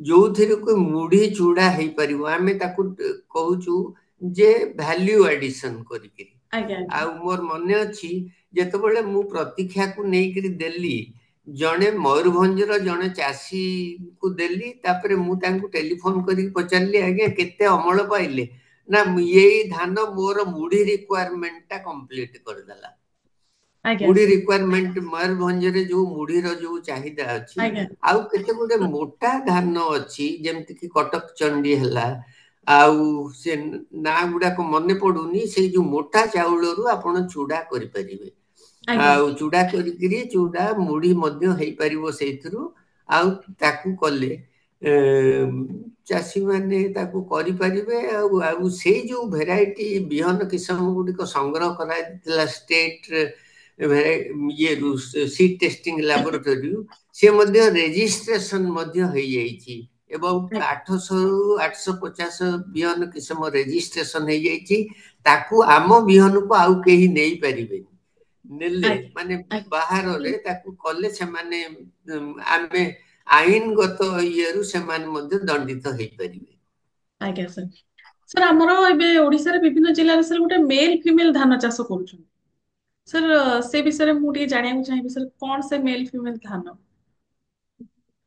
ଯୋଉଥିରେ ମୁଢି ଚୁଡା ହେଇପାରିବ। ଆମେ ତାକୁ କହୁଛୁ ଯେ ଭ୍ୟାଲ୍ୟୁ ଆଡିସନ କରିକିରି। ଆଜ୍ଞା ଆଜ୍ଞା ଆଉ ମୋର ମନେ ଅଛି ଯେତେବେଳେ ମୁଁ ପ୍ରତୀକ୍ଷାକୁ ନେଇକରି ଦେଲି, ଜଣେ ମୟୂରଭଞ୍ଜର ଜଣେ ଚାଷୀକୁ ଦେଲି, ତାପରେ ମୁଁ ତାଙ୍କୁ ଟେଲିଫୋନ କରିକି ପଚାରିଲି, ଆଜ୍ଞା କେତେ ଅମଳ ପାଇଲେ? ନା ଏଇ ଧାନ ମୋର ମୁଢି ରିକ୍ୱାରମେଣ୍ଟ ଟା କମ୍ପ୍ଲିଟ କରିଦେଲା। ଆଜ୍ଞା ମୁଢି ସାର୍ ରିକ୍ୱାରମେଣ୍ଟ, ମୟୂରଭଞ୍ଜରେ ଯୋଉ ମୁଢିର ଯୋଉ ଚାହିଦା ଅଛି, ଆଜ୍ଞା ଆଉ କେତେ ଗୁଟେ ମୋଟା ଧାନ ଅଛି ଯେମିତି କି କଟକ ଚଣ୍ଡୀ ହେଲା, ଆଉ ସେ ନାଁ ଗୁଡାକ ମନେ ପଡୁନି, ସେଇ ଯୋଉ ମୋଟା ଚାଉଳରୁ ଆପଣ ଚୁଡା କରିପାରିବେ। ଆଜ୍ଞା ଆଉ ଚୁଡା କରିକିରି ଚୁଡା ମୁଢି ମଧ୍ୟ ହେଇପାରିବ ସେଇଥିରୁ। ଆଉ ତାକୁ କଲେ ଚାଷୀ ମାନେ ତାକୁ କରିପାରିବେ। ଆଉ ସେଇ ଯୋଉ ଭେରାଇଟି ବିହନ କିସମ ଗୁଡିକ ସଂଗ୍ରହ କରାଯାଇଥିଲା ଷ୍ଟେଟ ଇଏରୁ ସିଡ୍ ଟେଷ୍ଟିଂ ଲାବୋରେଟୋରୀରୁ, ସେ ମଧ୍ୟ ରେଜିଷ୍ଟ୍ରେସନ ମଧ୍ୟ ହେଇଯାଇଛି ଏବଂ 800ରୁ 850 ବିହନ କିସମ ରେଜିଷ୍ଟ୍ରେସନ ହେଇଯାଇଛି। ତାକୁ ଆମ ବିହନକୁ ଆଉ କେହି ନେଇପାରିବେନି। ନେଲେ ଆଜ୍ଞା ମାନେ ଆଜ୍ଞା ବାହାରରେ ତାକୁ କଲେ ସେମାନେ ଆମେ ଆଇନଗତ ଇଏରୁ ସେମାନେ ମଧ୍ୟ ଦଣ୍ଡିତ ହେଇପାରିବେ। ଆଜ୍ଞା ସାର୍, ସାର୍ ଆମର ଏବେ ଓଡିଶାରେ ବିଭିନ୍ନ ଜିଲ୍ଲାରେ ସାର୍ ଗୋଟେ ମେଲ୍ ଫିମେଲ ଧାନ ଚାଷ କରୁଛନ୍ତି ସାର୍, ସେ ବିଷୟରେ ମୁଁ ଟିକେ ଜାଣିବାକୁ ଚାହିଁବି ସାର୍, କଣ ସେ ମେଲ୍ ଫିମେଲ ଧାନ?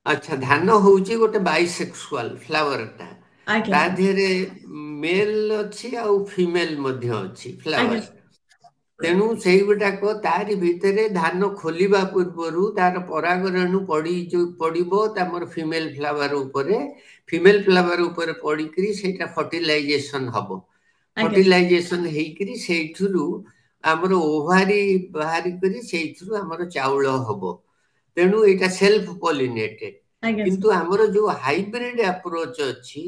ଆଚ୍ଛା, ଧାନ ହଉଛି ଗୋଟେ ବାଇସେକ୍ସୁଆଲ ଫ୍ଲାୱାରଟା। ଆଜ୍ଞା ତା ସାର୍ ଦେହରେ ମେଲ ଅଛି ଆଉ ଫିମେଲ ମଧ୍ୟ ଅଛି ଆଜ୍ଞା ଫ୍ଲାୱାର। ସାର୍ ତେଣୁ ସେଇଗୁଟାକ ତାରି ଭିତରେ ଧାନ ଖୋଲିବା ପୂର୍ବରୁ ତାର ପରାଗ ରେଣୁ ପଡିବ ତମର ଫିମେଲ ଫ୍ଲାୱାର ଉପରେ। ଫିମେଲ ଫ୍ଲାୱାର ଉପରେ ପଡିକିରି ସେଇଟା ଫର୍ଟିଲାଇଜେସନ ହବ। ଆଜ୍ଞା ସାର୍ ଫର୍ଟିଲାଇଜେସନ ହେଇକିରି ସେଇଥିରୁ ଆମର ଓଭାରି ବାହାରି କରି ସେଇଥିରୁ ଆମର ଚାଉଳ ହବ। ତେଣୁ ଏଇଟା ସେଲ୍ଫ ପଲିନେଟେଡ୍। ଆଜ୍ଞା किंतु ସାର୍। हमरो जो हाइब्रिड अप्रोच अछि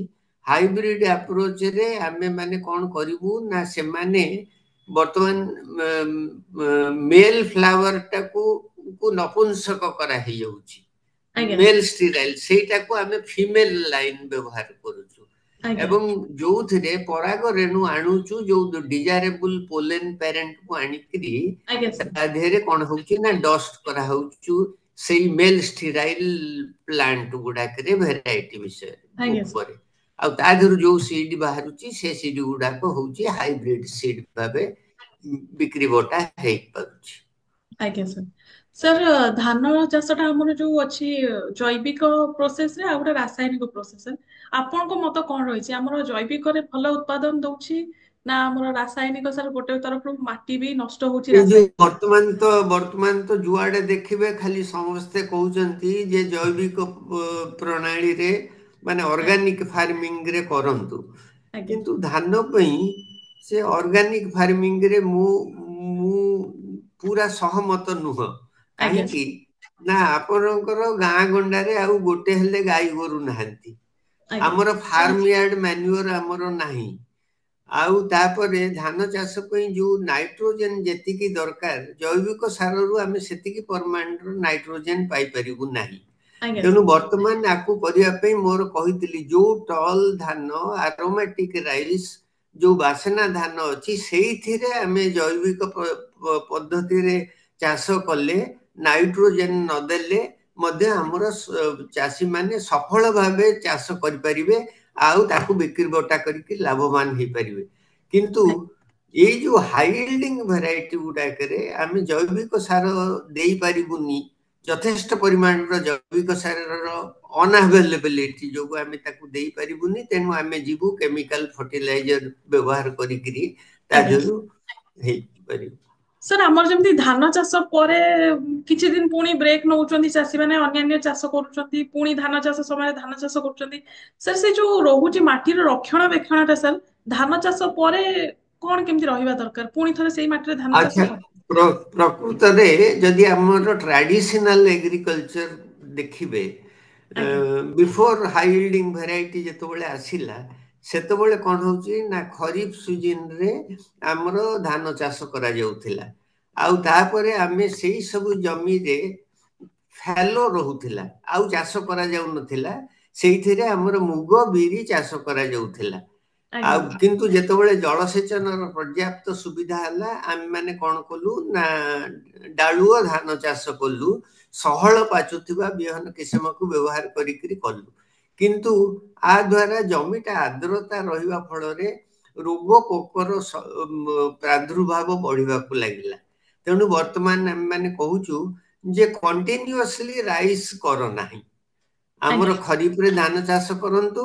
हाइब्रिड अप्रोच रे आमे माने कोन करिवु ना से माने वर्तमान मेल फ्लावर टाकू को नपुंसक करा ही जाउची ଆଜ୍ଞା मेल स्टेराइल सेटा को आमे फीमेल लाइन व्यवहार करूछु ଆଜ୍ଞା एवं जोथिरे पराग रेणु आणुचु जो डिजायरेबल पोलेन पेरेंट को आनिकरी ଆଜ୍ଞା ସାର୍। ता धेरे कोन होउची ना डस्ट करा होउचु सेई मेल स्टेराइल प्लांट गुडा करे वेराइटी विषय ଆଜ୍ଞା ସାର୍। ऊपर आ ता देहरु जो सीड बाहरुची से सीड गुडा को होउची हाइब्रिड सीड भाबे बिक्री बटा हेई पारुची। ଆଜ୍ଞା ସାର୍। ସାର୍ ଧାନ ଚାଷଟା ଆମର ଯୋଉ ଅଛି ଜୈବିକ ପ୍ରୋସେସ ରେ ଆଉ ଗୋଟେ ରାସାୟନିକ ପ୍ରୋସେସ ରେ ଆପଣଙ୍କ ମତ କଣ ରହିଛି ଆମର ଜୈବିକରେ ଭଲ ଉତ୍ପାଦନ ଦଉଛି ନା ଆମର ରାସାୟନିକ ସାର୍ ଗୋଟେ ତରଫରୁ ମାଟି ବି ନଷ୍ଟ ହଉଛି ये जो ରାସାୟନିକ। वर्तमान तो जुआड़े देखिबे खाली समस्ते कहउचंती जे जैविक प्रणाली रे माने ऑर्गेनिक फार्मिंग रे करंतु ଆଜ୍ଞା किंतु धान पई से ऑर्गेनिक फार्मिंग रे मु पूरा सहमत नुह ଆଜ୍ଞା काहींकी ना आपणकर गाँ गंडारे आउ गोटे हेले गाई गोरु नाहंती ଆଜ୍ଞା ଆମର ଫାର୍ମ ୟାର୍ଡ ମାନୁଅର ଆମର ନାହିଁ ଆଉ ତାପରେ ଧାନ ଚାଷ ପାଇଁ ଯୋଉ ନାଇଟ୍ରୋଜେନ ଯେତିକି ଦରକାର ଜୈବିକ ସାରରୁ ଆମେ ସେତିକି ପରିମାଣର ନାଇଟ୍ରୋଜେନ ପାଇପାରିବୁ ନାହିଁ ଆଜ୍ଞା ତେଣୁ ସାର୍। ବର୍ତ୍ତମାନ ଆକୁ କରିବା ପାଇଁ ମୋର କହିଥିଲି ଯୋଉ ଟଲ ଧାନ ଆରୋମେଟିକ ରାଇସ୍ ଯୋଉ ବାସନା ଧାନ ଅଛି ସେଇଥିରେ ଆମେ ଜୈବିକ ପଦ୍ଧତିରେ ଚାଷ କଲେ ନାଇଟ୍ରୋଜେନ ନଦେଲେ ମଧ୍ୟ ଆମର ଚାଷୀ ମାନେ ସଫଳ ଭାବେ ଚାଷ କରିପାରିବେ ଆଉ ତାକୁ ବିକ୍ରି ବଟା କରିକି ଲାଭବାନ ହେଇପାରିବେ କିନ୍ତୁ ଏଇ ଯୋଉ ହାଇଲ୍ଡିଙ୍ଗ ଭେରାଇଟି ଗୁଡାକରେ ଆମେ ଜୈବିକ ସାର ଦେଇପାରିବୁନି ଯଥେଷ୍ଟ ପରିମାଣର ଜୈବିକ ସାରର ଅନଆଭେଲେବିଲିଟି ଯୋଗୁ ଆମେ ତାକୁ ଦେଇପାରିବୁନି ତେଣୁ ଆମେ ଯିବୁ କେମିକାଲ ଫର୍ଟିଲାଇଜର ବ୍ୟବହାର କରିକିରି ତା ଆଜ୍ଞା ଦେହରୁ ହେଇପାରିବ। ସାର୍ ଆମର ଯେମିତି ଧାନ ଚାଷ ପରେ କିଛି ଦିନ ପୁଣି ବ୍ରେକ୍ ନଉଛନ୍ତି ଚାଷୀ ମାନେ ଅନ୍ୟାନ୍ୟ ଚାଷ କରୁଛନ୍ତି ପୁଣି ଧାନ ଚାଷ ସମୟରେ ଧାନ ଚାଷ କରୁଛନ୍ତି ସାର୍ ସେ ଯୋଉ ରହୁଛି ମାଟିର ରକ୍ଷଣା ବେକ୍ଷଣଟା ସାର୍ ଧାନ ଚାଷ ପରେ କଣ କେମିତି ରହିବା ଦରକାର ପୁଣି ଥରେ ସେଇ ମାଟିରେ ଧାନ ଆଚ୍ଛା ଚାଷ ହବ। ପ୍ରକୃତରେ ଯଦି ଆମର ଟ୍ରାଡିସନାଲ ଏଗ୍ରିକଲଚର ଦେଖିବେ ଆଜ୍ଞା ବିଫୋର ହାଇଲ୍ଡିଙ୍ଗ ଭେରାଇଟି ଯେତେବେଳେ ଆସିଲା ସେତେବେଳେ କଣ ହଉଛି ନା ଖରିଫ ସିଜନରେ ଆମର ଧାନ ଚାଷ କରାଯାଉଥିଲା ଆଉ ତାପରେ ଆମେ ସେଇ ସବୁ ଜମିରେ ଫ୍ୟାଲୋ ରହୁଥିଲା ଆଉ ଚାଷ କରାଯାଉନଥିଲା ସେଇଥିରେ ଆମର ମୁଗ ବିରି ଚାଷ କରାଯାଉଥିଲା ଆଜ୍ଞା ଆଉ କିନ୍ତୁ ଯେତେବେଳେ ଜଳସେଚନର ପର୍ଯ୍ୟାପ୍ତ ସୁବିଧା ହେଲା ଆମେ ମାନେ କଣ କଲୁ ନା ଡାଳୁଅ ଧାନ ଚାଷ କଲୁ ସହଳ ପାଚୁଥିବା ବିହନ କିସମକୁ ବ୍ୟବହାର କରିକିରି କଲୁ କିନ୍ତୁ ଆ ଦ୍ୱାରା ଜମିଟା ଆର୍ଦ୍ରତା ରହିବା ଫଳରେ ରୋଗ ପୋକର ପ୍ରାଦୁର୍ଭାବ ବଢିବାକୁ ଲାଗିଲା ତେଣୁ ବର୍ତ୍ତମାନ ଆମେ ମାନେ କହୁଛୁ ଯେ କଣ୍ଟିନ୍ୟୁଅସଲି ରାଇସ୍ କର ନାହିଁ ଆଜ୍ଞା ଆମର ଖରିଫରେ ଧାନ ଚାଷ କରନ୍ତୁ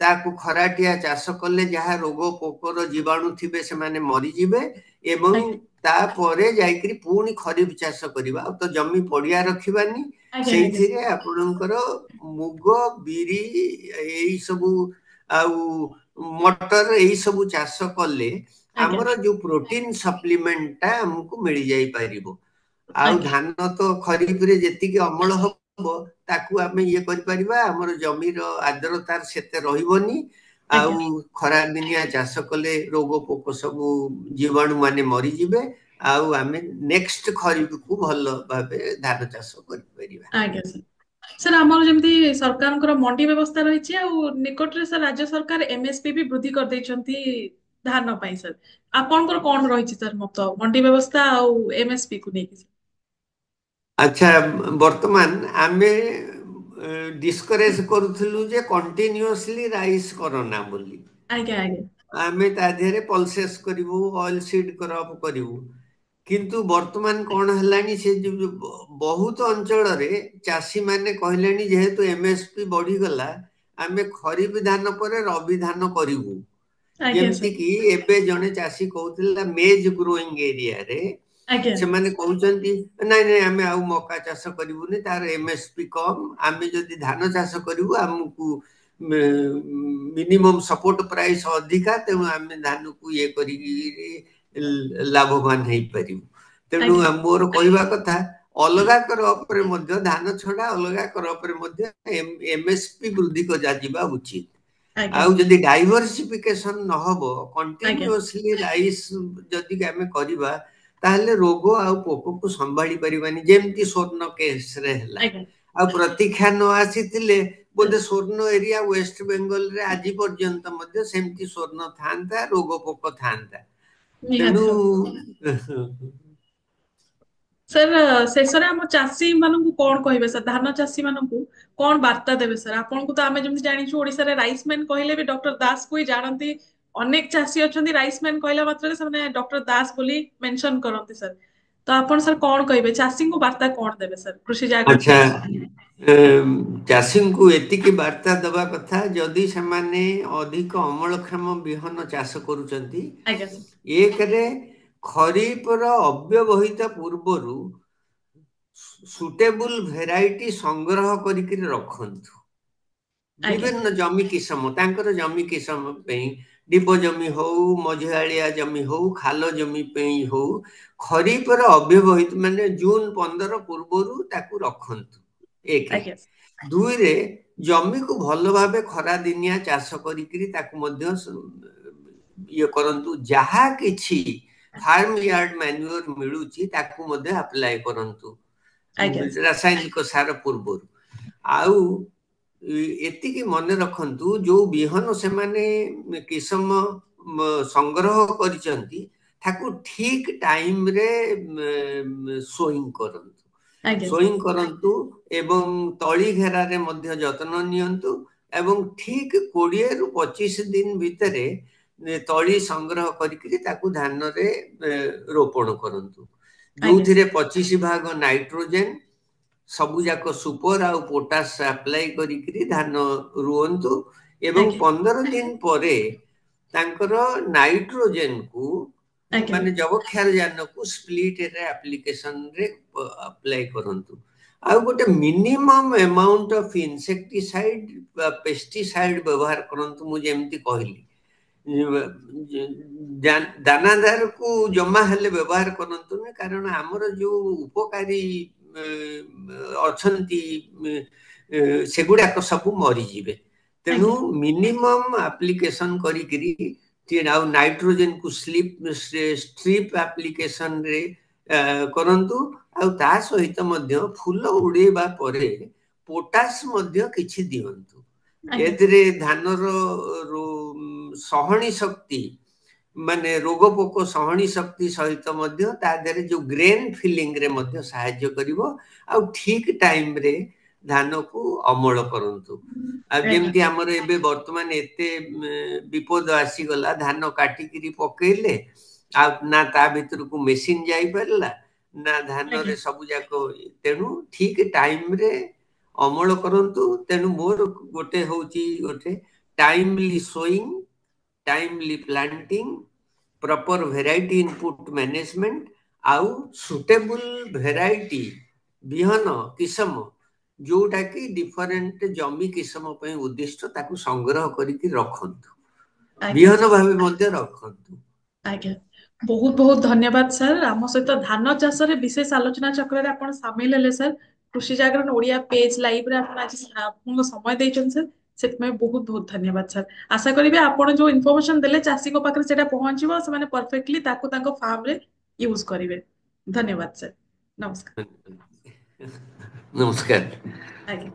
ତାକୁ ଖରାଟିଆ ଚାଷ କଲେ ଯାହା ରୋଗ ପୋକର ଜୀବାଣୁ ଥିବେ ସେମାନେ ମରିଯିବେ ଏବଂ ଆଜ୍ଞା ତାପରେ ଯାଇକରି ପୁଣି ଖରିଫ ଚାଷ କରିବା ଆଉ ତ ଜମି ପଡିଆ ରଖିବାନି ଆଜ୍ଞା ଆଜ୍ଞା ସେଇଥିରେ ଆପଣଙ୍କର ମୁଗ ବିରି ଏଇ ସବୁ ଆଉ ମଟର ଏଇ ସବୁ ଚାଷ କଲେ ଆଜ୍ଞା ଆମର ଯୋଉ ପ୍ରୋଟିନ ସପ୍ଲିମେଣ୍ଟ ଟା ଆମକୁ ମିଳିଯାଇ ପାରିବ ଆଉ ଆଜ୍ଞା ଧାନ ତ ଖରିଫରେ ଯେତିକି ଅମଳ ହବ ତାକୁ ଆମେ ଇଏ କରିପାରିବା ଆମର ଜମିର ଆର୍ଦ୍ରତା ସେତେ ରହିବନି ଆଉ ଆଜ୍ଞା ଖରା ଦିନିଆ ଚାଷ କଲେ ରୋଗ ପୋକ ସବୁ ଜୀବାଣୁ ମାନେ ମରିଯିବେ ଆଉ ଆମେ ନେକ୍ସଟ ଖରିଫକୁ ଭଲ ଭାବେ ଧାନ ଚାଷ କରିପାରିବା। ଆଜ୍ଞା ସାର୍ ସାର୍ ଆମର ଯେମିତି ସରକାରଙ୍କର ମଣ୍ଡି ବ୍ୟବସ୍ଥା ରହିଛି ଆଉ ନିକଟରେ ସାର୍ ରାଜ୍ୟ ସରକାର ଏମଏସପି ବି ବୃଦ୍ଧି କରିଦେଇଛନ୍ତି ଧାନ ପାଇଁ ସାର୍ ଆପଣଙ୍କର କଣ ରହିଛି ସାର୍ ମତ ମଣ୍ଡି ବ୍ୟବସ୍ଥା ଆଉ ଏମଏସପି କୁ ନେଇକି। ଆଚ୍ଛା ବର୍ତ୍ତମାନ ଆମେ ଡିସକରେଜ କରୁଥିଲୁ ଯେ କଣ୍ଟିନ୍ୟୁଅସଲି ରାଇସ୍ କରନା ବୋଲି ଆଜ୍ଞା ଆଜ୍ଞା ଆମେ ତା ଦେହରେ ପଲସେସ୍ କରିବୁ ଅଏଲ ସିଡ୍ କ୍ରପ୍ କରିବୁ କିନ୍ତୁ ବର୍ତ୍ତମାନ କଣ ହେଲାଣି ସେ ଯୋଉ ବହୁତ ଅଞ୍ଚଳରେ ଚାଷୀ ମାନେ କହିଲେଣି ଯେହେତୁ ଏମଏସପି ବଢିଗଲା ଆମେ ଖରିଫ ଧାନ ପରେ ରବି ଧାନ କରିବୁ ଆଜ୍ଞା ଯେମିତି ସାର୍ କି ଏବେ ଜଣେ ଚାଷୀ କହୁଥିଲା ମେଜ ଗ୍ରୋଇଂ ଏରିଆରେ ଆଜ୍ଞା ସେମାନେ କହୁଛନ୍ତି ନାଇଁ ନାଇଁ ଆମେ ଆଉ ମକା ଚାଷ କରିବୁନି ତାର ଏମଏସପି କମ ଆମେ ଯଦି ଧାନ ଚାଷ କରିବୁ ଆମକୁ ମିନିମମ୍ ସପୋର୍ଟ ପ୍ରାଇସ୍ ଅଧିକା ତେଣୁ ଆମେ ଧାନକୁ ଇଏ କରିକି ଲାଭବାନ ହେଇପାରିବୁ ତେଣୁ ଆଜ୍ଞା ମୋର କହିବା କଥା ଅଲଗା କ୍ରପ ରେ ମଧ୍ୟ ଧାନ ଛଡା ଅଲଗା କ୍ରପ ରେ ମଧ୍ୟ ଏମଏସପି ବୃଦ୍ଧି କରାଯିବା ଉଚିତ। ଆଜ୍ଞା ଆଉ ଯଦି ଡାଇଭରସିଫିକେସନ ନହବ ଆଜ୍ଞା କଣ୍ଟିନ୍ୟୁଅସଲି ରାଇସ୍ ଯଦି ଆମେ କରିବା ତାହେଲେ ରୋଗ ଆଉ ପୋକକୁ ସମ୍ଭାଳି ପାରିବାନି, ଯେମିତି ସ୍ୱର୍ଣ୍ଣ କେସରେ ହେଲା। ଆଜ୍ଞା ଆଉ ପ୍ରତୀକ୍ଷା ନ ଆସିଥିଲେ ସାର୍ ବୋଧେ ସ୍ୱର୍ଣ୍ଣ ଏରିଆ ୱେଷ୍ଟ ବେଙ୍ଗଲରେ ଆଜି ପର୍ଯ୍ୟନ୍ତ ମଧ୍ୟ ସେମିତି ସ୍ୱର୍ଣ୍ଣ ଥାନ୍ତା, ରୋଗ ପୋକ ଥାନ୍ତା। ତେଣୁ ନିହାତି ଭାବେ ସାର୍ ଶେଷରେ ଆମ ଚାଷୀ ମାନଙ୍କୁ କଣ କହିବେ ସାର୍, ଧାନ ଚାଷୀ ମାନଙ୍କୁ କଣ ବାର୍ତ୍ତା ଦେବେ ସାର୍? ଆପଣଙ୍କୁ ତ ଆମେ ଯେମିତି ଜାଣିଛୁ ଓଡିଶାରେ ରାଇସ୍ ମ୍ୟାନ୍ କହିଲେ ବି ଡକ୍ଟର ଦାସକୁ ହିଁ ଜାଣନ୍ତି। ଅନେକ ଚାଷୀ ଅଛନ୍ତି ରାଇସ୍ ମ୍ୟାନ୍ କହିଲା ମାତ୍ରକେ ସେମାନେ ଡକ୍ଟର ଦାସ ବୋଲି ମେନସନ କରନ୍ତି ସାର୍। ତ ଆପଣ ସାର୍ କଣ କହିବେ, ଚାଷୀଙ୍କୁ ବାର୍ତ୍ତା କଣ ଦେବେ ସାର୍ କୃଷି ଜାଗରଣ ଆଚ୍ଛା, ପେଜ୍? ଚାଷୀଙ୍କୁ ଏତିକି ବାର୍ତ୍ତା ଦେବା କଥା, ଯଦି ସେମାନେ ଅଧିକ ଅମଳକ୍ଷମ ବିହନ ଚାଷ କରୁଛନ୍ତି, ଆଜ୍ଞା ସାର୍ ଏକରେ ଖରିଫର ଅବ୍ୟବହିତ ପୂର୍ବରୁ ସୁଟେବୁଲ ଭେରାଇଟି ସଂଗ୍ରହ କରିକି ରଖନ୍ତୁ। ଆଜ୍ଞା ବିଭିନ୍ନ ଜମି କିସମ, ତାଙ୍କର ଜମି କିସମ ପାଇଁ ଢିପ ଜମି ହଉ, ମଝିଆଳିଆ ଜମି ହଉ, ଖାଲ ଜମି ପାଇଁ ହଉ, ଖରିଫର ଅବ୍ୟବହିତ ମାନେ ଜୁନ 15 ପୂର୍ବରୁ ତାକୁ ରଖନ୍ତୁ। ଏକ ଆଜ୍ଞା ଦୁଇରେ ଜମିକୁ ଭଲ ଭାବେ ଖରା ଦିନିଆ ଚାଷ କରିକିରି ତାକୁ ମଧ୍ୟ ଇଏ କରନ୍ତୁ। ଯାହା କିଛି ଫାର୍ମ ୟାର୍ଡ ମାନୁଅର ମିଳୁଛି ତାକୁ ମଧ୍ୟ ଆପ୍ଲାଏ କରନ୍ତୁ ଆଜ୍ଞା ରାସାୟନିକ ସାର ପୂର୍ବରୁ। ଆଉ ଏତିକି ମନେ ରଖନ୍ତୁ, ଯୋଉ ବିହନ ସେମାନେ କିସମ ସଂଗ୍ରହ କରିଛନ୍ତି ତାକୁ ଠିକ ଟାଇମରେ ସୋଇଂ କରନ୍ତୁ। ଆଜ୍ଞା ସୋଇଂ କରନ୍ତୁ ଏବଂ ତଳି ଘେରାରେ ମଧ୍ୟ ଯତ୍ନ ନିଅନ୍ତୁ, ଏବଂ ଠିକ 20 ରୁ 25 ଦିନ ଭିତରେ ତଳି ସଂଗ୍ରହ କରିକିରି ତାକୁ ଧାନରେ ରୋପଣ କରନ୍ତୁ, ଆଜ୍ଞା ଯୋଉଥିରେ 25% ନାଇଟ୍ରୋଜେନ, ସବୁ ଯାକ ସୁପର ଆଉ ପୋଟାସ ଆପ୍ଲାଏ କରିକିରି ଧାନ ରୁଅନ୍ତୁ। ଏବଂ ଆଜ୍ଞା 15 ଦିନ ପରେ ତାଙ୍କର ନାଇଟ୍ରୋଜେନ କୁ ଆଜ୍ଞା ମାନେ ଯବକ୍ଷାର ଯାନକୁ ସ୍ପ୍ଲିଟରେ ଆପ୍ଲିକେସନରେ ଆପ୍ଲାଏ କରନ୍ତୁ। ଆଉ ଗୋଟେ ମିନିମମ୍ ଆମାଉଣ୍ଟ ଅଫ ଇନସେକ୍ଟିସାଇଡ ବା ପେଷ୍ଟିସାଇଡ ବ୍ୟବହାର କରନ୍ତୁ। ମୁଁ ଯେମିତି କହିଲି, ଦାନାଦାରକୁ ଜମା ହେଲେ ବ୍ୟବହାର କରନ୍ତୁନି, କାରଣ ଆମର ଯୋଉ ଉପକାରୀ ଅଛନ୍ତି ସେଗୁଡାକ ସବୁ ମରିଯିବେ। ତେଣୁ ଆଜ୍ଞା ମିନିମମ୍ ଆପ୍ଲିକେସନ କରିକିରି ଆଉ ନାଇଟ୍ରୋଜେନକୁ ଷ୍ଟ୍ରିପ୍ ଆପ୍ଲିକେସନରେ କରନ୍ତୁ। ଆଉ ତା ସହିତ ମଧ୍ୟ ଫୁଲ ଉଡେଇବା ପରେ ପୋଟାସ ମଧ୍ୟ କିଛି ଦିଅନ୍ତୁ। ଆଜ୍ଞା ଏଥିରେ ଧାନର ସହଣୀ ଶକ୍ତି, ମାନେ ରୋଗ ପୋକ ସହଣୀ ଶକ୍ତି ସହିତ ମଧ୍ୟ ତା ଦେହରେ ଯୋଉ ଗ୍ରେନ ଫିଲିଂରେ ମଧ୍ୟ ସାହାଯ୍ୟ କରିବ। ଆଉ ଠିକ ଟାଇମରେ ଧାନକୁ ଅମଳ କରନ୍ତୁ। ଆଉ ଆଜ୍ଞା ଯେମିତି ଆମର ଏବେ ବର୍ତ୍ତମାନ ଏତେ ବିପଦ ଆସିଗଲା, ଧାନ କାଟିକିରି ପକେଇଲେ ଆଉ ନା ତା ଭିତରକୁ ମେସିନ ଯାଇପାରିଲା, ନା ଆଜ୍ଞା ଧାନରେ ସବୁ ଯାକ, ତେଣୁ ଠିକ ଟାଇମରେ ଅମଳ କରନ୍ତୁ। ତେଣୁ ମୋର ଗୋଟେ ହଉଛି ଗୋଟେ timely sowing, timely planting, proper variety input management, ଆଉ ସୁଟେବୁଲ ଭେରାଇଟି ବିହନ କିସମ ଯୋଉଟା କି ଡିଫରେଣ୍ଟ ଜମି କିସମ ପାଇଁ ଉଦ୍ଦିଷ୍ଟ, ତାକୁ ସଂଗ୍ରହ କରିକି ରଖନ୍ତୁ, ଆଜ୍ଞା ବିହନ ସାର୍ ଭାବେ ମଧ୍ୟ ରଖନ୍ତୁ। ଆଜ୍ଞା ବହୁତ ବହୁତ ଧନ୍ୟବାଦ ସାର୍, ଆମ ସହିତ ଧାନ ଚାଷରେ ବିଶେଷ ଆଲୋଚନା ଚକ୍ରରେ ଆପଣ ସାମିଲ ହେଲେ ସାର୍। କୃଷି ଜାଗରଣ ଓଡିଆ ପେଜ ଲାଇଭରେ ଆପଣ ଆଜି ଆପଣଙ୍କ ସମୟ ଦେଇଛନ୍ତି ସାର୍, ସେଥିପାଇଁ ବହୁତ ବହୁତ ଧନ୍ୟବାଦ ସାର୍। ଆଶା କରିବି ଆପଣ ଯୋଉ ଇନଫର୍ମେସନ ଦେଲେ ଚାଷୀଙ୍କ ପାଖରେ ସେଇଟା ପହଞ୍ଚିବ, ସେମାନେ ପରଫେକ୍ଟଲି ତାକୁ ତାଙ୍କ ଫାର୍ମରେ ୟୁଜ କରିବେ। ଧନ୍ୟବାଦ ସାର୍, ନମସ୍କାର। ନମସ୍କାର। ଆଜ୍ଞା।